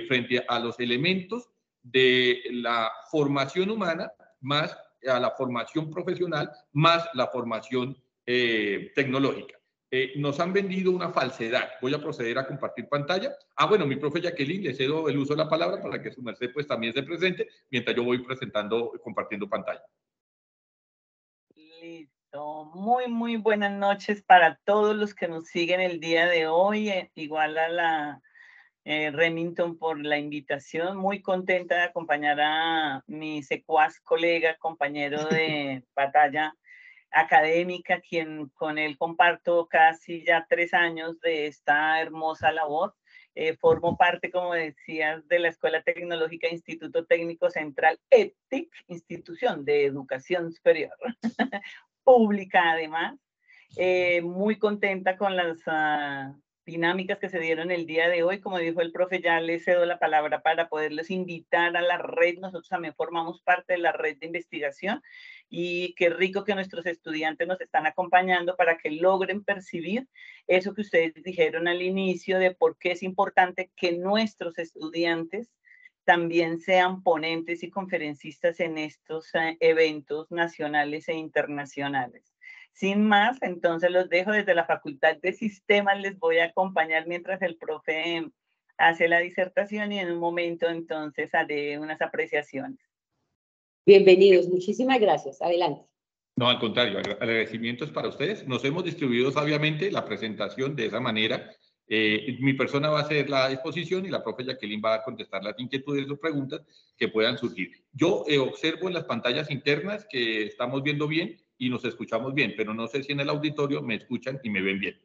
frente a los elementos de la formación humana, más a la formación profesional, más la formación tecnológica. Nos han vendido una falsedad. Voy a proceder a compartir pantalla. Bueno, mi profe Jacqueline, le cedo el uso de la palabra para que su merced pues también se presente, mientras yo voy compartiendo pantalla. Listo. Muy buenas noches para todos los que nos siguen el día de hoy. Igual a la Remington por la invitación. Muy contenta de acompañar a mi secuaz, colega, compañero de batalla académica, quien con él comparto casi ya 3 años de esta hermosa labor. Formo parte, como decías, de la Escuela Tecnológica Instituto Técnico Central, ETIC, Institución de Educación Superior, pública además. Muy contenta con las dinámicas que se dieron el día de hoy. Como dijo el profe, ya les cedo la palabra para poderles invitar a la red. Nosotros también formamos parte de la red de investigación y qué rico que nuestros estudiantes nos están acompañando para que logren percibir eso que ustedes dijeron al inicio de por qué es importante que nuestros estudiantes también sean ponentes y conferencistas en estos eventos nacionales e internacionales. Sin más, entonces los dejo desde la Facultad de Sistemas, les voy a acompañar mientras el profe hace la disertación y en un momento entonces haré unas apreciaciones. Bienvenidos, muchísimas gracias. Adelante. No, al contrario, agradecimientos para ustedes. Nos hemos distribuido sabiamente la presentación de esa manera. Mi persona va a hacer la exposición y la profe Jacqueline va a contestar las inquietudes o preguntas que puedan surgir. Yo observo en las pantallas internas que estamos viendo bien y nos escuchamos bien, pero no sé si en el auditorio me escuchan y me ven bien.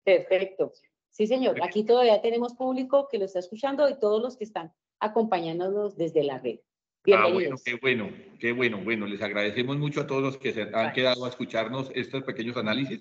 Perfecto. Sí, señor. Aquí todavía tenemos público que lo está escuchando y todos los que están acompañándonos desde la red. Bienvenidos. Bueno, qué bueno. Bueno, les agradecemos mucho a todos los que se han quedado a escucharnos estos pequeños análisis.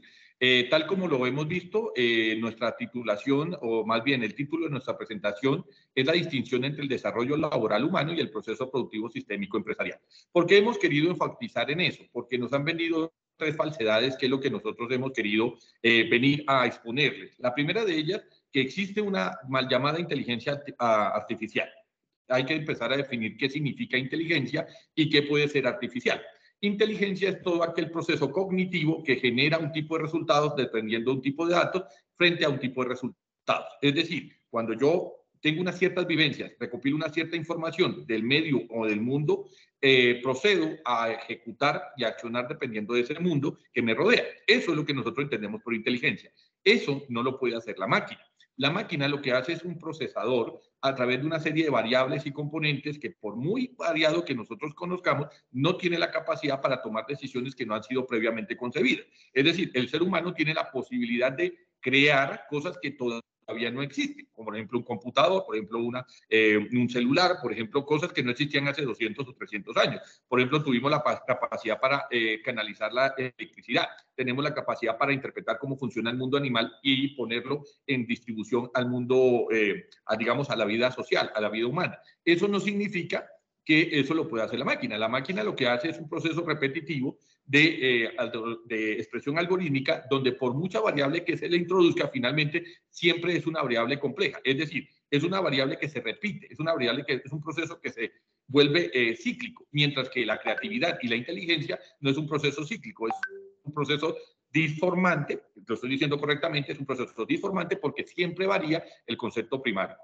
Tal como lo hemos visto, nuestra titulación, o más bien el título de nuestra presentación, es la distinción entre el desarrollo laboral humano y el proceso productivo sistémico empresarial. ¿Por qué hemos querido enfatizar en eso? Porque nos han vendido 3 falsedades, que es lo que nosotros hemos querido venir a exponerles. La primera de ellas, que existe una mal llamada inteligencia artificial. Hay que empezar a definir qué significa inteligencia y qué puede ser artificial. Inteligencia es todo aquel proceso cognitivo que genera un tipo de resultados dependiendo de un tipo de datos frente a un tipo de resultados. Es decir, cuando yo tengo unas ciertas vivencias, recopilo una cierta información del medio o del mundo, procedo a ejecutar y a accionar dependiendo de ese mundo que me rodea. Eso es lo que nosotros entendemos por inteligencia. Eso no lo puede hacer la máquina. La máquina lo que hace es un procesador a través de una serie de variables y componentes que, por muy variado que nosotros conozcamos, no tiene la capacidad para tomar decisiones que no han sido previamente concebidas. Es decir, el ser humano tiene la posibilidad de crear cosas que todavía todavía no existen, como por ejemplo un computador, por ejemplo un celular, por ejemplo cosas que no existían hace 200 o 300 años. Por ejemplo, tuvimos la capacidad para canalizar la electricidad, tenemos la capacidad para interpretar cómo funciona el mundo animal y ponerlo en distribución al mundo, digamos, a la vida social, a la vida humana. Eso no significa que eso lo pueda hacer la máquina. La máquina lo que hace es un proceso repetitivo de expresión algorítmica, donde por mucha variable que se le introduzca, finalmente siempre es una variable compleja. Es decir, es una variable que se repite, es una variable que es un proceso que se vuelve cíclico, mientras que la creatividad y la inteligencia no es un proceso cíclico, es un proceso disformante, lo estoy diciendo correctamente, es un proceso disformante porque siempre varía el concepto primario.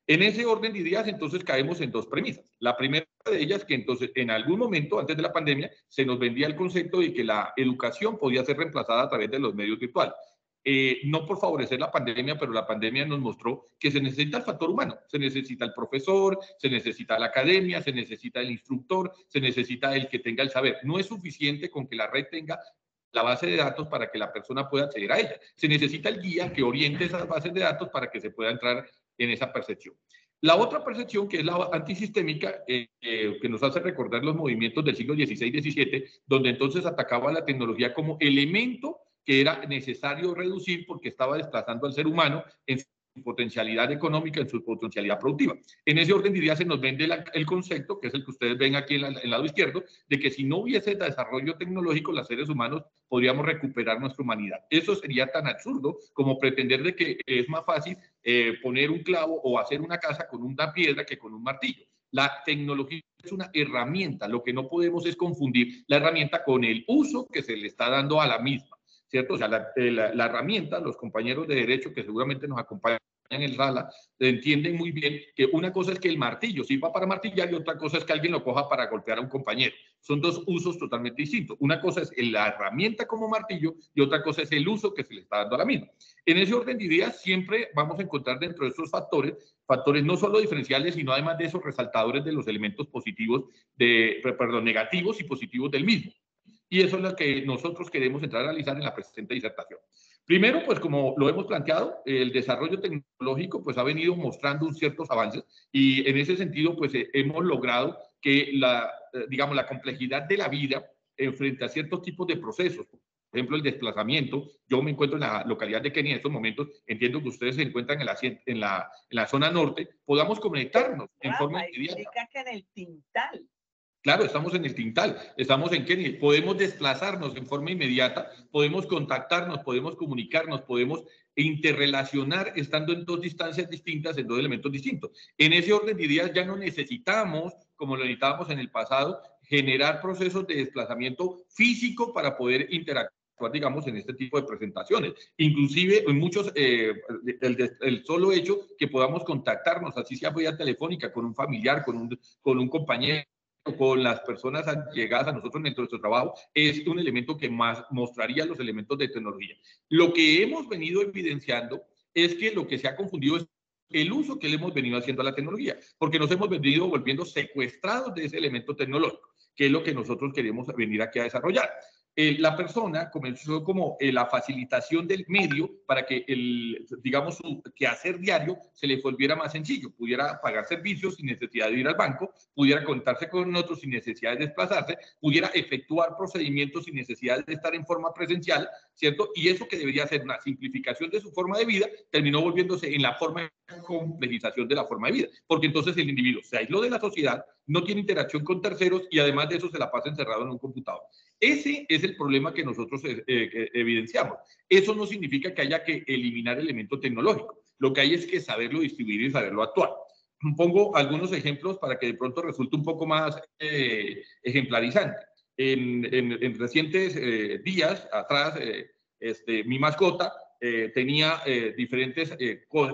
En ese orden de ideas, entonces, caemos en dos premisas. La primera de ellas, que entonces, en algún momento, antes de la pandemia, se nos vendía el concepto de que la educación podía ser reemplazada a través de los medios virtuales. No por favorecer la pandemia, pero la pandemia nos mostró que se necesita el factor humano, se necesita el profesor, se necesita la academia, se necesita el instructor, se necesita el que tenga el saber. No es suficiente con que la red tenga la base de datos para que la persona pueda acceder a ella. Se necesita el guía que oriente esas bases de datos para que se pueda entrar en esa percepción. La otra percepción, que es la antisistémica, que nos hace recordar los movimientos del siglo XVI y XVII, donde entonces atacaba la tecnología como elemento que era necesario reducir porque estaba desplazando al ser humano en su potencialidad económica, en su potencialidad productiva. En ese orden de ideas se nos vende el concepto, que es el que ustedes ven aquí en el lado izquierdo, de que si no hubiese desarrollo tecnológico, los seres humanos podríamos recuperar nuestra humanidad. Eso sería tan absurdo como pretender de que es más fácil poner un clavo o hacer una casa con una piedra que con un martillo. La tecnología es una herramienta, lo que no podemos es confundir la herramienta con el uso que se le está dando a la misma, ¿cierto? O sea, la herramienta, los compañeros de derecho que seguramente nos acompañan en el sala, entienden muy bien que una cosa es que el martillo sirva para martillar y otra cosa es que alguien lo coja para golpear a un compañero. Son dos usos totalmente distintos. Una cosa es la herramienta como martillo y otra cosa es el uso que se le está dando a la misma. En ese orden de ideas siempre vamos a encontrar dentro de estos factores no solo diferenciales, sino además de esos resaltadores de los elementos positivos, negativos y positivos del mismo. Y eso es lo que nosotros queremos entrar a analizar en la presente disertación. Primero, pues como lo hemos planteado, el desarrollo tecnológico pues ha venido mostrando ciertos avances y en ese sentido pues hemos logrado que digamos, la complejidad de la vida frente a ciertos tipos de procesos, por ejemplo el desplazamiento, yo me encuentro en la localidad de Kenia en estos momentos, entiendo que ustedes se encuentran en la zona norte, podamos conectarnos en forma inmediata. Explica que en el Tintal. Claro, estamos en el Tintal, estamos en Kenia, podemos desplazarnos en forma inmediata, podemos contactarnos, podemos comunicarnos, podemos interrelacionar estando en dos distancias distintas, en dos elementos distintos. En ese orden de ideas ya no necesitamos, como lo necesitábamos en el pasado, generar procesos de desplazamiento físico para poder interactuar, digamos, en este tipo de presentaciones. Inclusive en muchos, el solo hecho que podamos contactarnos, así sea vía telefónica, con un familiar, con un compañero, con las personas llegadas a nosotros dentro de nuestro trabajo, es un elemento que más mostraría los elementos de tecnología. Lo que hemos venido evidenciando es que lo que se ha confundido es el uso que le hemos venido haciendo a la tecnología, porque nos hemos venido volviendo secuestrados de ese elemento tecnológico, que es lo que nosotros queremos venir aquí a desarrollar. La persona comenzó como la facilitación del medio para que digamos, su quehacer diario se le volviera más sencillo, pudiera pagar servicios sin necesidad de ir al banco, pudiera conectarse con otros sin necesidad de desplazarse, pudiera efectuar procedimientos sin necesidad de estar en forma presencial, ¿cierto? Y eso que debería ser una simplificación de su forma de vida, terminó volviéndose en la forma de complejización de la forma de vida, porque entonces el individuo se aisló de la sociedad, no tiene interacción con terceros y además de eso se la pasa encerrado en un computador. Ese es el problema que nosotros evidenciamos. Eso no significa que haya que eliminar el elemento tecnológico. Lo que hay es que saberlo distribuir y saberlo actuar. Pongo algunos ejemplos para que de pronto resulte un poco más ejemplarizante. En recientes días atrás, mi mascota tenía diferentes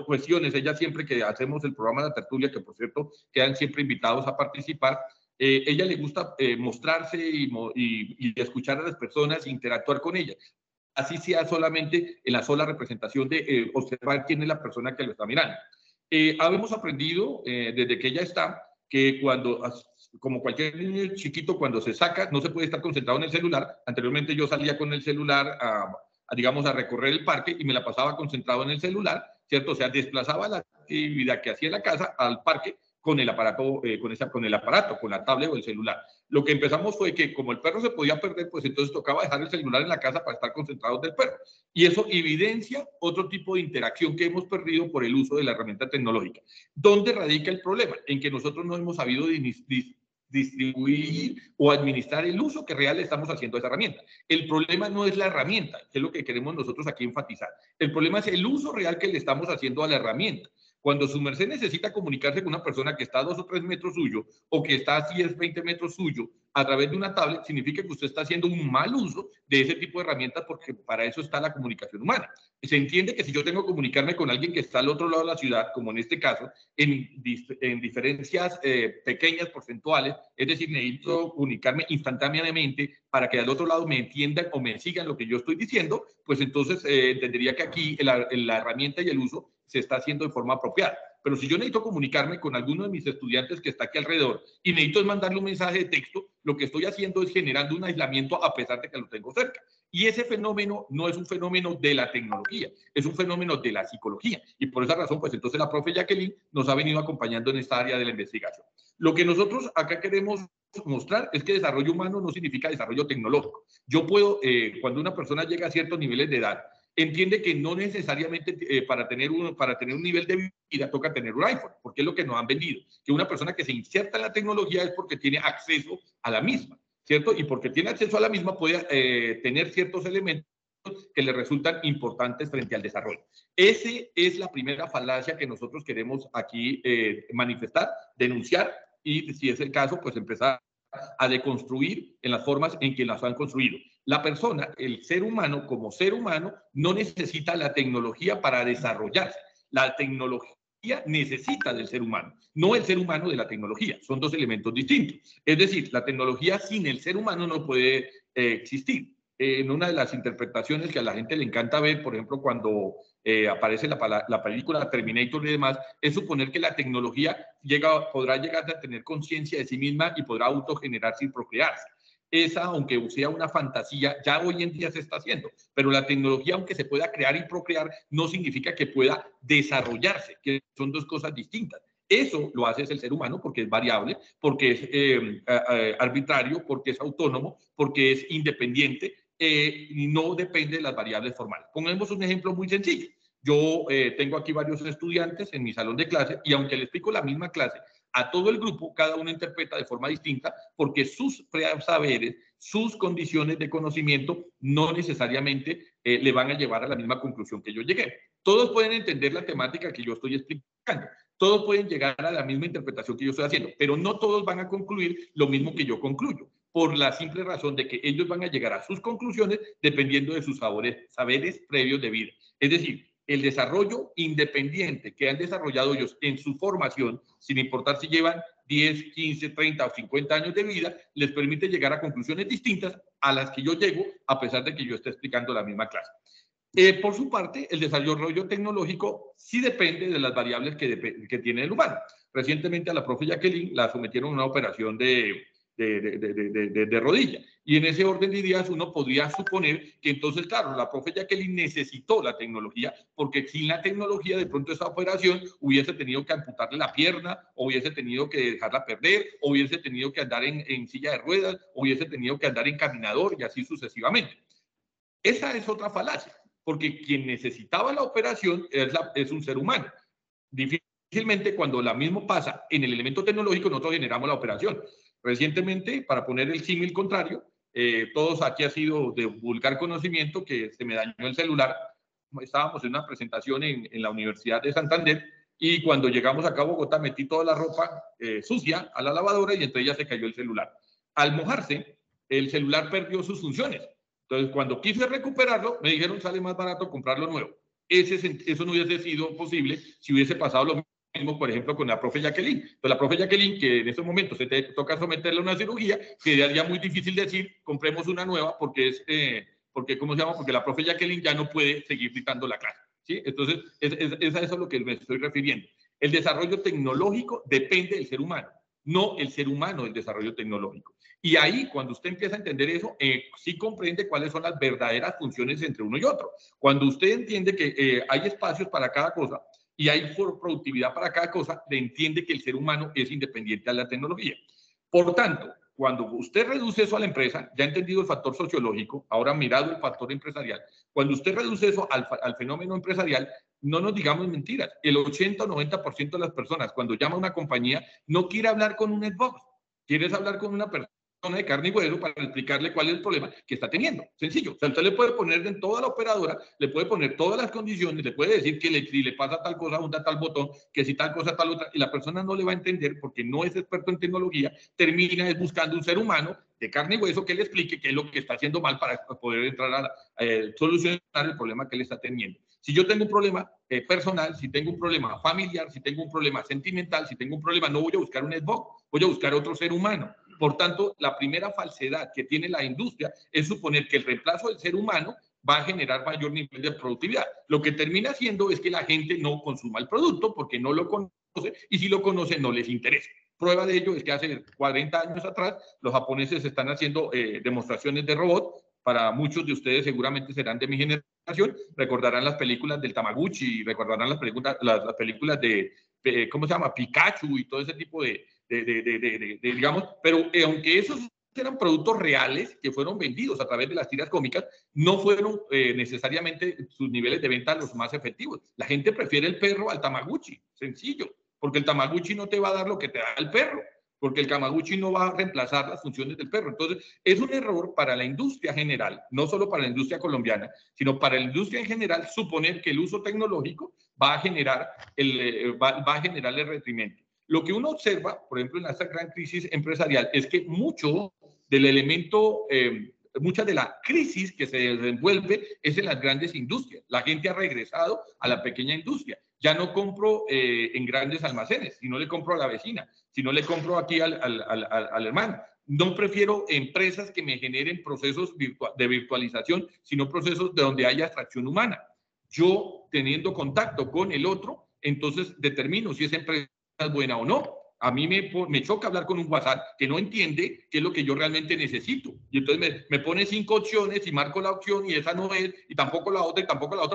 cuestiones. Ella siempre que hacemos el programa de la tertulia, que por cierto quedan siempre invitados a participar, ella le gusta mostrarse y escuchar a las personas e interactuar con ellas. Así sea solamente en la sola representación de observar quién es la persona que lo está mirando. Habemos aprendido desde que ella está que como cualquier niño chiquito, cuando se saca, no se puede estar concentrado en el celular. Anteriormente yo salía con el celular digamos, a recorrer el parque y me la pasaba concentrado en el celular. ¿cierto? O sea, desplazaba la actividad que hacía en la casa al parque con el aparato, con la tablet o el celular. Lo que empezamos fue que como el perro se podía perder, pues entonces tocaba dejar el celular en la casa para estar concentrados del perro. Y eso evidencia otro tipo de interacción que hemos perdido por el uso de la herramienta tecnológica. ¿Dónde radica el problema? En que nosotros no hemos sabido distribuir o administrar el uso que real estamos haciendo de esa herramienta. El problema no es la herramienta, que es lo que queremos nosotros aquí enfatizar. El problema es el uso real que le estamos haciendo a la herramienta. Cuando su merced necesita comunicarse con una persona que está a 2 o 3 metros suyo o que está a 10, 20 metros suyo a través de una tablet, significa que usted está haciendo un mal uso de ese tipo de herramientas porque para eso está la comunicación humana. Se entiende que si yo tengo que comunicarme con alguien que está al otro lado de la ciudad, como en este caso, en diferencias pequeñas, porcentuales, es decir, necesito comunicarme instantáneamente para que al otro lado me entiendan o me sigan lo que yo estoy diciendo, pues entonces entendería que aquí la herramienta y el uso se está haciendo de forma apropiada. Pero si yo necesito comunicarme con alguno de mis estudiantes que está aquí alrededor y necesito mandarle un mensaje de texto, lo que estoy haciendo es generando un aislamiento a pesar de que lo tengo cerca. Y ese fenómeno no es un fenómeno de la tecnología, es un fenómeno de la psicología. Y por esa razón, pues entonces la profe Jacqueline nos ha venido acompañando en esta área de la investigación. Lo que nosotros acá queremos mostrar es que desarrollo humano no significa desarrollo tecnológico. Yo puedo, cuando una persona llega a ciertos niveles de edad, entiende que no necesariamente para tener un nivel de vida toca tener un iPhone, porque es lo que nos han vendido, que una persona que se inserta en la tecnología es porque tiene acceso a la misma, ¿cierto? Y porque tiene acceso a la misma puede tener ciertos elementos que le resultan importantes frente al desarrollo. Esa es la primera falacia que nosotros queremos aquí manifestar, denunciar y, si es el caso, pues empezar a deconstruir en las formas en que las han construido. La persona, el ser humano como ser humano, no necesita la tecnología para desarrollarse. La tecnología necesita del ser humano, no el ser humano de la tecnología. Son dos elementos distintos. Es decir, la tecnología sin el ser humano no puede existir. En una de las interpretaciones que a la gente le encanta ver, por ejemplo, cuando aparece la película Terminator y demás, es suponer que la tecnología podrá llegar a tener conciencia de sí misma y podrá autogenerarse y procrearse. Esa, aunque sea una fantasía, ya hoy en día se está haciendo, pero la tecnología, aunque se pueda crear y procrear, no significa que pueda desarrollarse, que son dos cosas distintas. Eso lo hace el ser humano porque es variable, porque es arbitrario, porque es autónomo, porque es independiente y no depende de las variables formales. Pongamos un ejemplo muy sencillo. Yo tengo aquí varios estudiantes en mi salón de clase y aunque le explico la misma clase a todo el grupo, cada uno interpreta de forma distinta porque sus saberes, sus condiciones de conocimiento no necesariamente le van a llevar a la misma conclusión que yo llegué. Todos pueden entender la temática que yo estoy explicando, todos pueden llegar a la misma interpretación que yo estoy haciendo, pero no todos van a concluir lo mismo que yo concluyo, por la simple razón de que ellos van a llegar a sus conclusiones dependiendo de sus saberes previos de vida. Es decir, el desarrollo independiente que han desarrollado ellos en su formación, sin importar si llevan 10, 15, 30 o 50 años de vida, les permite llegar a conclusiones distintas a las que yo llego, a pesar de que yo esté explicando la misma clase. Por su parte, el desarrollo tecnológico sí depende de las variables que tiene el humano. Recientemente a la profe Jacqueline la sometieron a una operación de rodilla. Y en ese orden de ideas uno podría suponer que entonces, claro, la profe Jacqueline necesitó la tecnología porque sin la tecnología de pronto esa operación hubiese tenido que amputarle la pierna, o hubiese tenido que dejarla perder, o hubiese tenido que andar en silla de ruedas, o hubiese tenido que andar en caminador y así sucesivamente. Esa es otra falacia, porque quien necesitaba la operación es un ser humano. Difícilmente cuando la misma pasa en el elemento tecnológico nosotros generamos la operación. Recientemente, para poner el símil contrario, todos aquí ha sido de vulgar conocimiento que se me dañó el celular. Estábamos en una presentación en la Universidad de Santander y cuando llegamos acá a Bogotá metí toda la ropa sucia a la lavadora y entre ellas se cayó el celular. Al mojarse, el celular perdió sus funciones. Entonces, cuando quise recuperarlo, me dijeron sale más barato comprarlo nuevo. Eso no hubiese sido posible si hubiese pasado lo mismo, por ejemplo, con la profe Jacqueline. Entonces, la profe Jacqueline, que en estos momentos se te toca someterle a una cirugía, sería muy difícil decir, compremos una nueva, porque ¿cómo se llama? Porque la profe Jacqueline ya no puede seguir dictando la clase, ¿sí? Entonces, es a eso a lo que me estoy refiriendo. El desarrollo tecnológico depende del ser humano, no el ser humano del desarrollo tecnológico. Y ahí, cuando usted empieza a entender eso, sí comprende cuáles son las verdaderas funciones entre uno y otro. Cuando usted entiende que hay espacios para cada cosa y hay productividad para cada cosa, le entiende que el ser humano es independiente de la tecnología. Por tanto, cuando usted reduce eso a la empresa, ya ha entendido el factor sociológico, ahora mirado el factor empresarial, cuando usted reduce eso al fenómeno empresarial, no nos digamos mentiras, el 80 o 90% de las personas cuando llama a una compañía no quiere hablar con un Xbox, quiere hablar con una persona de carne y hueso para explicarle cuál es el problema que está teniendo. Sencillo. O sea, usted le puede poner en toda la operadora, le puede poner todas las condiciones, le puede decir que si le pasa tal cosa, hunde tal botón, que si tal cosa, tal otra, y la persona no le va a entender porque no es experto en tecnología, termina buscando un ser humano de carne y hueso que le explique qué es lo que está haciendo mal para poder entrar a solucionar el problema que le está teniendo. Si yo tengo un problema personal, si tengo un problema familiar, si tengo un problema sentimental, si tengo un problema, no voy a buscar un Xbox, voy a buscar otro ser humano. Por tanto, la primera falsedad que tiene la industria es suponer que el reemplazo del ser humano va a generar mayor nivel de productividad. Lo que termina haciendo es que la gente no consuma el producto porque no lo conoce y si lo conoce no les interesa. Prueba de ello es que hace 40 años atrás los japoneses están haciendo demostraciones de robots. Para muchos de ustedes seguramente serán de mi generación, recordarán las películas del Tamagotchi, recordarán las películas de, ¿cómo se llama? Pikachu y todo ese tipo digamos, pero aunque esos eran productos reales que fueron vendidos a través de las tiras cómicas, no fueron necesariamente sus niveles de venta los más efectivos. La gente prefiere el perro al Tamagotchi, sencillo, porque el Tamagotchi no te va a dar lo que te da el perro, porque el Tamagotchi no va a reemplazar las funciones del perro. Entonces, es un error para la industria general, no solo para la industria colombiana, sino para la industria en general, suponer que el uso tecnológico va a generar el retrimento. Lo que uno observa, por ejemplo, en esta gran crisis empresarial, es que mucho del elemento, mucha de la crisis que se desenvuelve es en las grandes industrias. La gente ha regresado a la pequeña industria. Ya no compro en grandes almacenes, sino le compro a la vecina, sino le compro aquí al hermano. No prefiero empresas que me generen procesos de virtualización, sino procesos de donde haya abstracción humana. Yo, teniendo contacto con el otro, entonces determino si esa empresa es buena o no. A mí me choca hablar con un WhatsApp que no entiende qué es lo que yo realmente necesito. Y entonces me pone 5 opciones y marco la opción y esa no es, y tampoco la otra,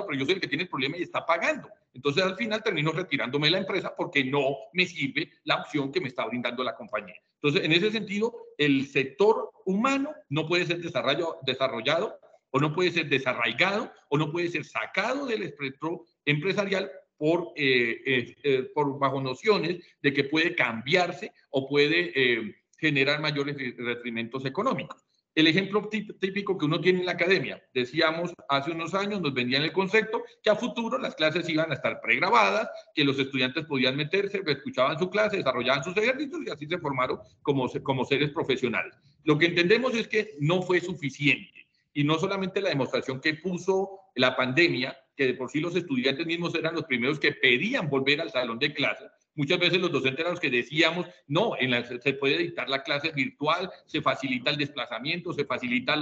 pero yo soy el que tiene el problema y está pagando. Entonces al final termino retirándome de la empresa porque no me sirve la opción que me está brindando la compañía. Entonces, en ese sentido, el sector humano no puede ser desarrollado o no puede ser desarraigado o no puede ser sacado del espectro empresarial por bajo nociones de que puede cambiarse o puede generar mayores retrimentos económicos. El ejemplo típico que uno tiene en la academia, decíamos hace unos años, nos vendían el concepto que a futuro las clases iban a estar pregrabadas, que los estudiantes podían meterse, escuchaban su clase, desarrollaban sus ejercicios y así se formaron como seres profesionales. Lo que entendemos es que no fue suficiente y no solamente la demostración que puso la pandemia, que de por sí los estudiantes mismos eran los primeros que pedían volver al salón de clases. Muchas veces los docentes eran los que decíamos, no, se puede dictar la clase virtual, se facilita el desplazamiento, se facilita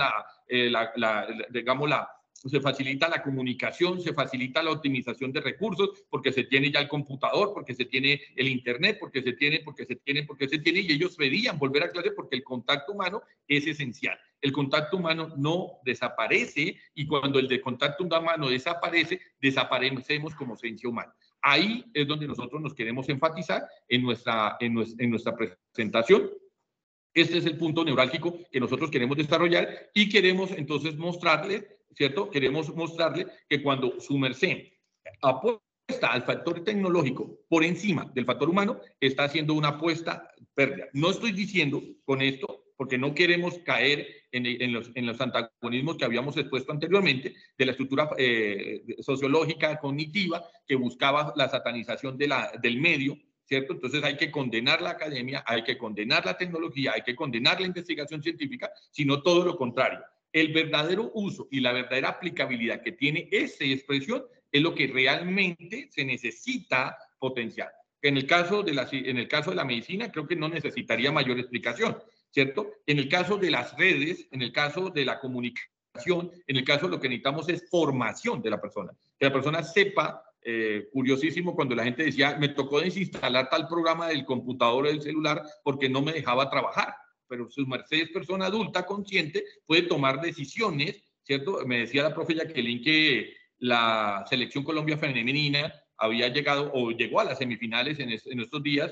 se facilita la comunicación, se facilita la optimización de recursos, porque se tiene ya el computador, porque se tiene el internet, porque se tiene, y ellos pedían volver a clase porque el contacto humano es esencial. El contacto humano no desaparece y cuando el de contacto humano desaparece, desaparecemos como esencia humana. Ahí es donde nosotros nos queremos enfatizar en nuestra presentación. Este es el punto neurálgico que nosotros queremos desarrollar y queremos entonces mostrarle, ¿cierto? Queremos mostrarle que cuando su merced apuesta al factor tecnológico por encima del factor humano, está haciendo una apuesta pérdida. No estoy diciendo con esto, porque no queremos caer en los antagonismos que habíamos expuesto anteriormente, de la estructura sociológica, cognitiva, que buscaba la satanización del medio, ¿cierto? Entonces hay que condenar la academia, hay que condenar la tecnología, hay que condenar la investigación científica, sino todo lo contrario. El verdadero uso y la verdadera aplicabilidad que tiene esa expresión es lo que realmente se necesita potenciar. En el caso de la medicina, creo que no necesitaría mayor explicación, ¿cierto? En el caso de las redes, en el caso de la comunicación, en el caso de lo que necesitamos es formación de la persona, que la persona sepa curiosísimo cuando la gente decía, me tocó desinstalar tal programa del computador o del celular porque no me dejaba trabajar. Pero su merced es persona adulta, consciente, puede tomar decisiones, ¿cierto? Me decía la profe Jacqueline que la selección Colombia femenina había llegado o llegó a las semifinales en estos días,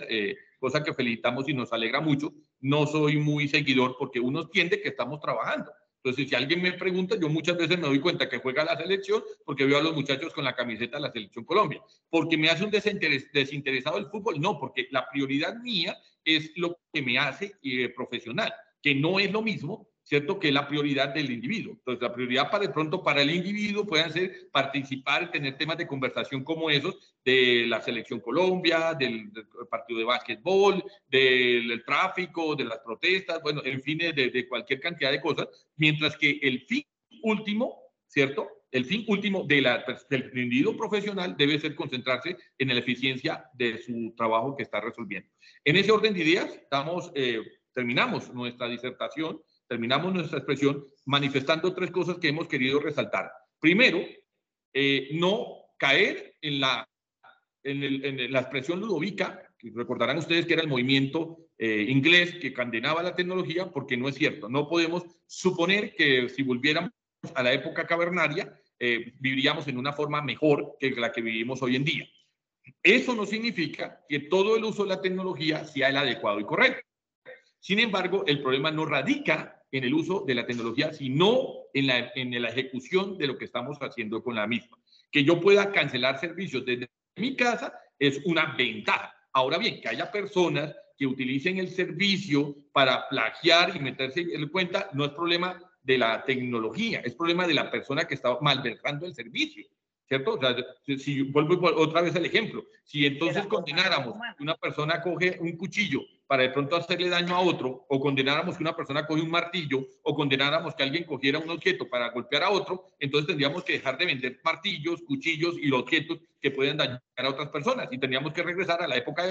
cosa que felicitamos y nos alegra mucho. No soy muy seguidor porque uno entiende que estamos trabajando. Entonces, si alguien me pregunta, yo muchas veces me doy cuenta que juega la selección porque veo a los muchachos con la camiseta de la selección Colombia. ¿Porque me hace un desinteresado el fútbol? No, porque la prioridad mía es lo que me hace profesional, que no es lo mismo, ¿cierto?, que la prioridad del individuo. Entonces, la prioridad de pronto para el individuo puede ser participar, tener temas de conversación como esos de la selección Colombia, del partido de básquetbol, del tráfico, de las protestas, bueno, en fin, de cualquier cantidad de cosas, mientras que el fin último, ¿cierto?, el fin último del individuo profesional debe ser concentrarse en la eficiencia de su trabajo que está resolviendo. En ese orden de ideas, terminamos nuestra disertación, terminamos nuestra expresión manifestando 3 cosas que hemos querido resaltar. Primero, no caer en la expresión ludovica, que recordarán ustedes que era el movimiento inglés que condenaba la tecnología, porque no es cierto. No podemos suponer que si volviéramos a la época cavernaria, viviríamos en una forma mejor que la que vivimos hoy en día. Eso no significa que todo el uso de la tecnología sea el adecuado y correcto. Sin embargo, el problema no radica en el uso de la tecnología, sino en la ejecución de lo que estamos haciendo con la misma. Que yo pueda cancelar servicios desde mi casa es una ventaja. Ahora bien, que haya personas que utilicen el servicio para plagiar y meterse en cuenta, no es problema de la tecnología, es problema de la persona que está malversando el servicio, ¿cierto? O sea, si vuelvo otra vez al ejemplo, si entonces condenáramos que una persona coge un cuchillo para de pronto hacerle daño a otro, o condenáramos que una persona coge un martillo, o condenáramos que alguien cogiera un objeto para golpear a otro, entonces tendríamos que dejar de vender martillos, cuchillos y objetos que pueden dañar a otras personas, y tendríamos que regresar a la época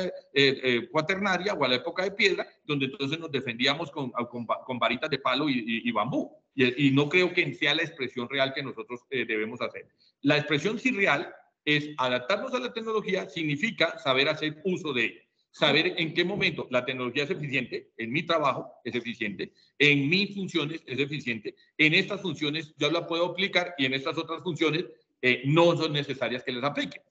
cuaternaria o a la época de piedra, donde entonces nos defendíamos con varitas de palo y bambú, y no creo que sea la expresión real que nosotros debemos hacer. La expresión sí real es adaptarnos a la tecnología, significa saber hacer uso de ella. Saber en qué momento la tecnología es eficiente, en mi trabajo es eficiente, en mis funciones es eficiente, en estas funciones yo la puedo aplicar y en estas otras funciones no son necesarias que les aplique.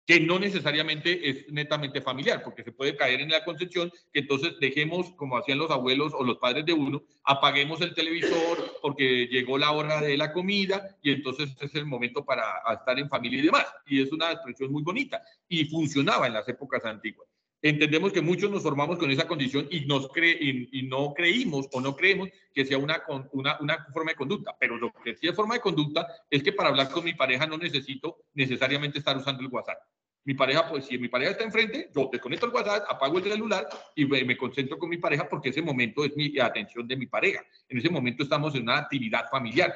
Que no necesariamente es netamente familiar, porque se puede caer en la concepción que entonces dejemos, como hacían los abuelos o los padres de uno, apaguemos el televisor porque llegó la hora de la comida y entonces es el momento para estar en familia y demás. Y es una expresión muy bonita y funcionaba en las épocas antiguas. Entendemos que muchos nos formamos con esa condición y no creímos o no creemos que sea una forma de conducta, pero lo que sí es forma de conducta es que para hablar con mi pareja no necesito necesariamente estar usando el WhatsApp. Mi pareja, pues si mi pareja está enfrente, yo desconecto el WhatsApp, apago el celular y me concentro con mi pareja porque ese momento es mi atención de mi pareja. En ese momento estamos en una actividad familiar.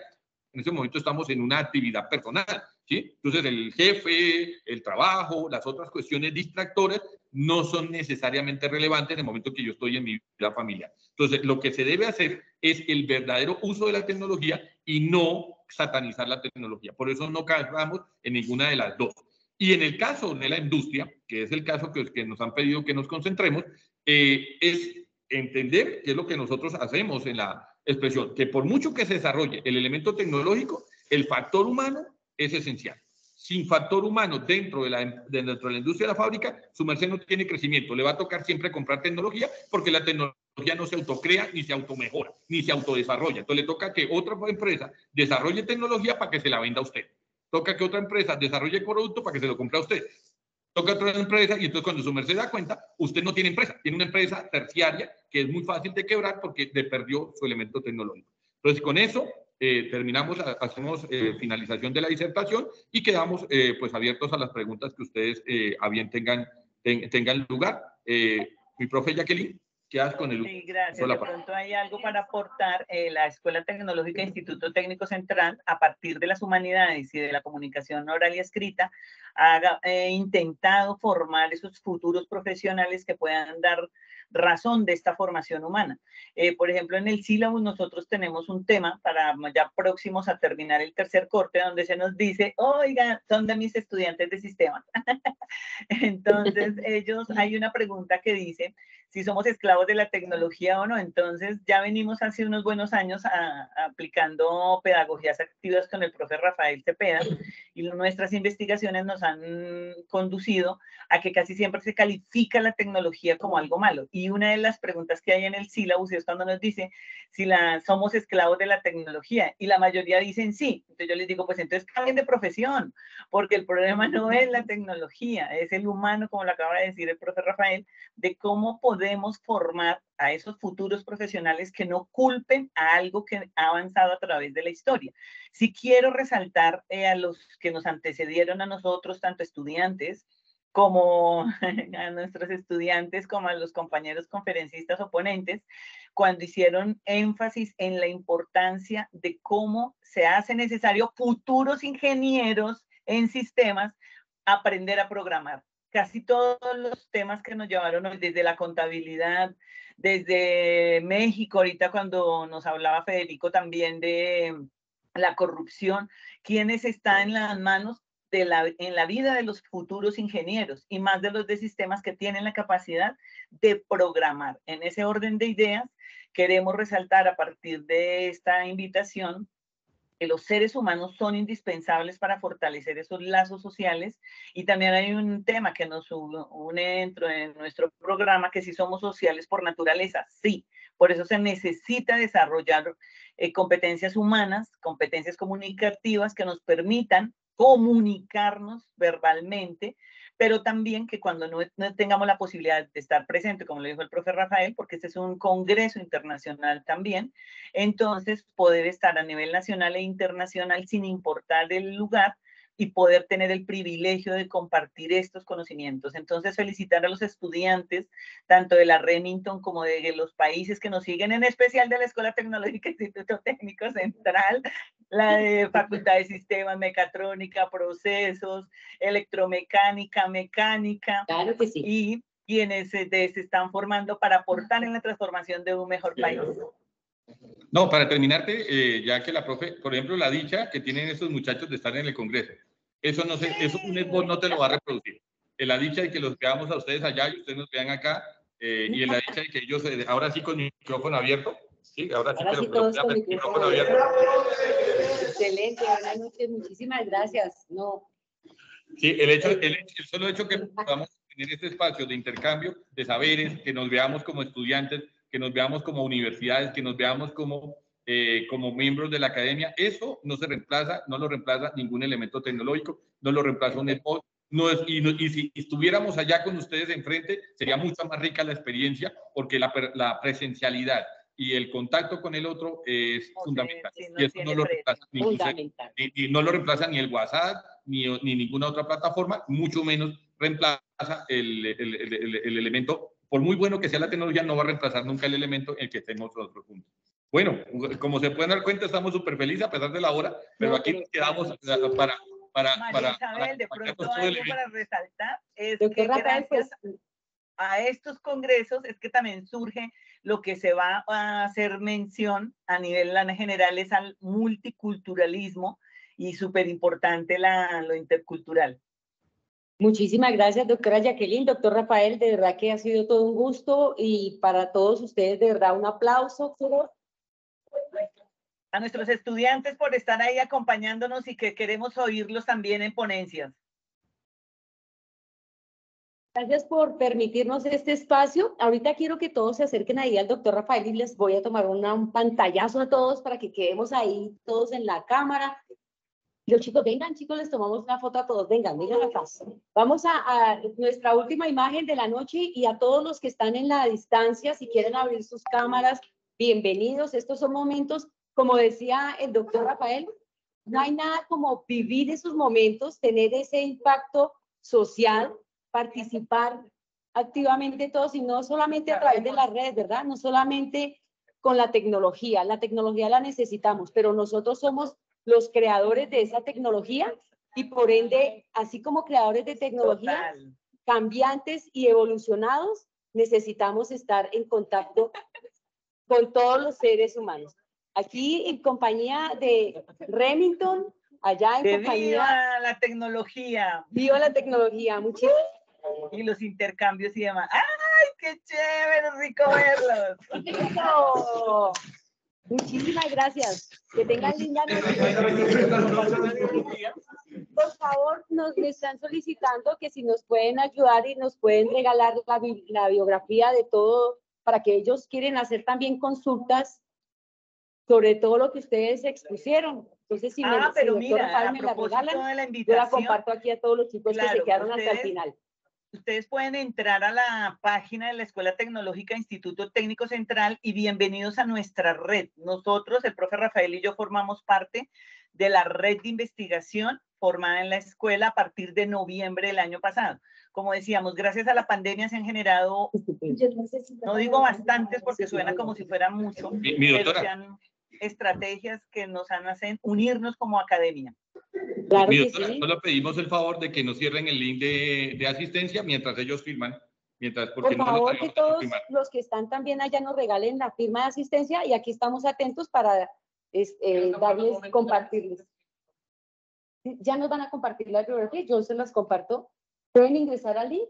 En ese momento estamos en una actividad personal, ¿sí? Entonces el jefe, el trabajo, las otras cuestiones distractoras no son necesariamente relevantes en el momento que yo estoy en mi vida familiar. Entonces lo que se debe hacer es el verdadero uso de la tecnología y no satanizar la tecnología. Por eso no caemos en ninguna de las dos. Y en el caso de la industria, que es el caso que nos han pedido que nos concentremos, es entender qué es lo que nosotros hacemos en la expresión, que por mucho que se desarrolle el elemento tecnológico, el factor humano es esencial. Sin factor humano dentro de la industria de la fábrica, su merced no tiene crecimiento. Le va a tocar siempre comprar tecnología porque la tecnología no se autocrea, ni se automejora, ni se autodesarrolla. Entonces le toca que otra empresa desarrolle tecnología para que se la venda a usted. Toca que otra empresa desarrolle producto para que se lo compre a usted. Toca otra empresa y entonces cuando su merced da cuenta, usted no tiene empresa, tiene una empresa terciaria que es muy fácil de quebrar porque le perdió su elemento tecnológico. Entonces con eso terminamos, hacemos finalización de la disertación y quedamos pues abiertos a las preguntas que ustedes a bien tengan lugar. Mi profe Jacqueline. quedas con el... Sí, gracias. De pronto hay algo para aportar. La Escuela Tecnológica Instituto Técnico Central, a partir de las humanidades y de la comunicación oral y escrita, ha intentado formar esos futuros profesionales que puedan dar razón de esta formación humana. Por ejemplo, en el sílabus nosotros tenemos un tema para ya próximos a terminar el tercer corte, donde se nos dice, oiga, son de mis estudiantes de sistemas. Entonces, hay una pregunta que dice si somos esclavos de la tecnología o no. Entonces, ya venimos hace unos buenos años aplicando pedagogías activas con el profe Rafael Cepeda, y nuestras investigaciones nos han conducido a que casi siempre se califica la tecnología como algo malo. Y una de las preguntas que hay en el sílabus es cuando nos dice si somos esclavos de la tecnología, y la mayoría dicen sí. Entonces yo les digo, pues entonces cambien de profesión, porque el problema no es la tecnología, es el humano, como lo acaba de decir el profe Rafael, de cómo podemos formar a esos futuros profesionales que no culpen a algo que ha avanzado a través de la historia. Sí quiero resaltar a los que nos antecedieron a nosotros, tanto estudiantes como a nuestros estudiantes, como a los compañeros conferencistas o ponentes, cuando hicieron énfasis en la importancia de cómo se hace necesario futuros ingenieros en sistemas aprender a programar. Casi todos los temas que nos llevaron hoy, desde la contabilidad, desde México, ahorita cuando nos hablaba Federico también de la corrupción, quienes están en las manos en la vida de los futuros ingenieros, y más de los de sistemas que tienen la capacidad de programar. En ese orden de ideas, queremos resaltar a partir de esta invitación que los seres humanos son indispensables para fortalecer esos lazos sociales. Y también hay un tema que nos une dentro de nuestro programa, que si somos sociales por naturaleza, sí. Por eso se necesita desarrollar competencias humanas, competencias comunicativas que nos permitan comunicarnos verbalmente, pero también que cuando no tengamos la posibilidad de estar presente, como lo dijo el profe Rafael, porque este es un congreso internacional también, entonces poder estar a nivel nacional e internacional sin importar el lugar, y poder tener el privilegio de compartir estos conocimientos. Entonces, felicitar a los estudiantes, tanto de la Remington como de los países que nos siguen, en especial de la Escuela Tecnológica Instituto Técnico Central, la de Facultad de Sistemas, Mecatrónica, Procesos, Electromecánica, Mecánica. Claro que sí. Y quienes se están formando para aportar en la transformación de un mejor país. No, para terminarte, ya que la profe, por ejemplo, la dicha que tienen estos muchachos de estar en el Congreso, eso no sé, eso un netbot no te lo va a reproducir. En la dicha de que los veamos a ustedes allá y ustedes nos vean acá, y en la dicha de que ellos, ahora sí con mi micrófono abierto, sí, ahora sí, ahora sí todos con micrófono abierto. Excelente, buenas noches, muchísimas gracias. No. Sí, el solo hecho que podamos tener este espacio de intercambio de saberes, que nos veamos como estudiantes, que nos veamos como universidades, que nos veamos como miembros de la academia, eso no se reemplaza, no lo reemplaza ningún elemento tecnológico, no lo reemplaza un netbot. Y si estuviéramos allá con ustedes enfrente, sería mucho más rica la experiencia, porque la presencialidad y el contacto con el otro es fundamental. Sí, y eso no lo reemplaza no lo reemplaza ni el WhatsApp, ni ninguna otra plataforma, mucho menos reemplaza el elemento. Por muy bueno que sea la tecnología, no va a reemplazar nunca el elemento en el que estemos nosotros juntos. Bueno, como se pueden dar cuenta, estamos súper felices a pesar de la hora, pero aquí nos quedamos para María Isabel, de pronto algo para resaltar es que gracias a estos congresos es que también surge lo que se va a hacer mención a nivel general, es al multiculturalismo, y súper importante lo intercultural. Muchísimas gracias, doctora Jacqueline, doctor Rafael, de verdad que ha sido todo un gusto, y para todos ustedes, de verdad, un aplauso. A nuestros estudiantes por estar ahí acompañándonos, y que queremos oírlos también en ponencias. Gracias por permitirnos este espacio. Ahorita quiero que todos se acerquen ahí al doctor Rafael, y les voy a tomar un pantallazo a todos para que quedemos ahí todos en la cámara. Los chicos, vengan chicos, les tomamos una foto a todos. Vengan acá. Vamos a nuestra última imagen de la noche, y a todos los que están en la distancia, si quieren abrir sus cámaras, bienvenidos. Estos son momentos, como decía el doctor Rafael, no hay nada como vivir esos momentos, tener ese impacto social, participar activamente todos y no solamente a través de las redes, ¿verdad? No solamente con la tecnología la necesitamos, pero nosotros somos los creadores de esa tecnología y por ende, así como creadores de tecnología, Total. cambiantes y evolucionados, necesitamos estar en contacto con todos los seres humanos. Aquí en compañía de Remington, allá en De compañía viva la tecnología Viva la Tecnología. Muchísimas y los intercambios y demás. ¡Ay, qué chévere! Rico verlos. Muchísimas gracias. Que tengan linda noche. Por favor, me están solicitando que si nos pueden ayudar y nos pueden regalar la biografía de todo, para que ellos quieren hacer también consultas sobre todo lo que ustedes expusieron. Entonces, si pero si mira, Rafael a me la propósito regalan, de la yo la invitación, comparto aquí a todos los chicos que se quedaron hasta el final. Ustedes pueden entrar a la página de la Escuela Tecnológica Instituto Técnico Central y bienvenidos a nuestra red. Nosotros, el profe Rafael y yo, formamos parte de la red de investigación formada en la escuela a partir de noviembre del año pasado. Como decíamos, gracias a la pandemia se han generado, no digo bastantes porque suena como si fuera mucho, pero se han estrategias que nos hacen unirnos como academia. Claro Mi que doctora, sí. solo pedimos el favor de que nos cierren el link de asistencia mientras ellos firman. Porque Por favor, que todos los que están también allá nos regalen la firma de asistencia y aquí estamos atentos para compartirles. Ya nos van a compartir la bibliografía, yo se las comparto. ¿Pueden ingresar al link?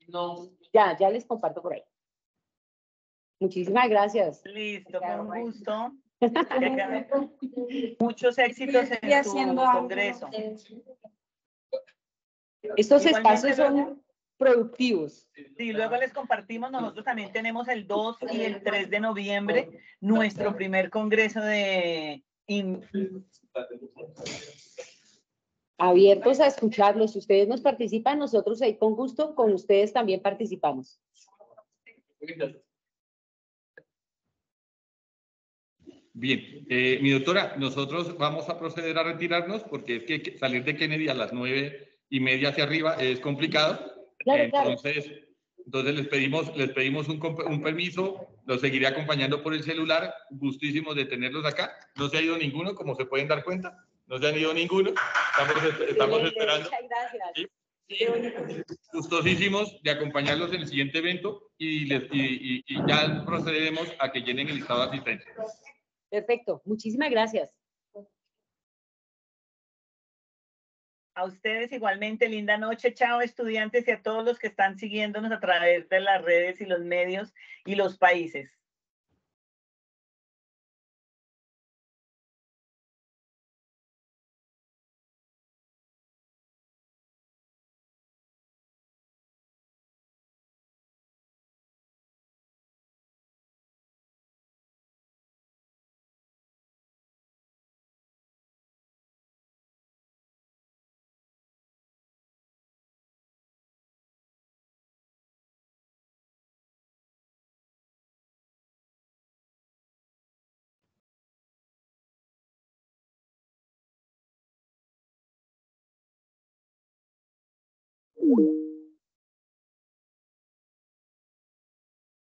No. Ya les comparto por ahí. Muchísimas gracias. Listo, con gusto. Muchos éxitos en su congreso. Estos espacios son productivos. Sí, luego les compartimos, nosotros también tenemos el 2 y el 3 de noviembre, nuestro primer congreso de... Abiertos a escucharlos. Si ustedes nos participan, nosotros ahí con gusto, con ustedes también participamos. Bien, mi doctora, nosotros vamos a proceder a retirarnos porque es que salir de Kennedy a las 9:30 hacia arriba es complicado. Claro, entonces les pedimos un permiso, los seguiré acompañando por el celular, gustísimos de tenerlos acá. No se ha ido ninguno, como se pueden dar cuenta, no se han ido ninguno, estamos esperando. Muchas gracias. ¿Sí? Y gustosísimos de acompañarlos en el siguiente evento y ya procederemos a que llenen el listado de asistencia. Perfecto, muchísimas gracias. A ustedes igualmente, linda noche. Chao, estudiantes, y a todos los que están siguiéndonos a través de las redes y los medios y los países.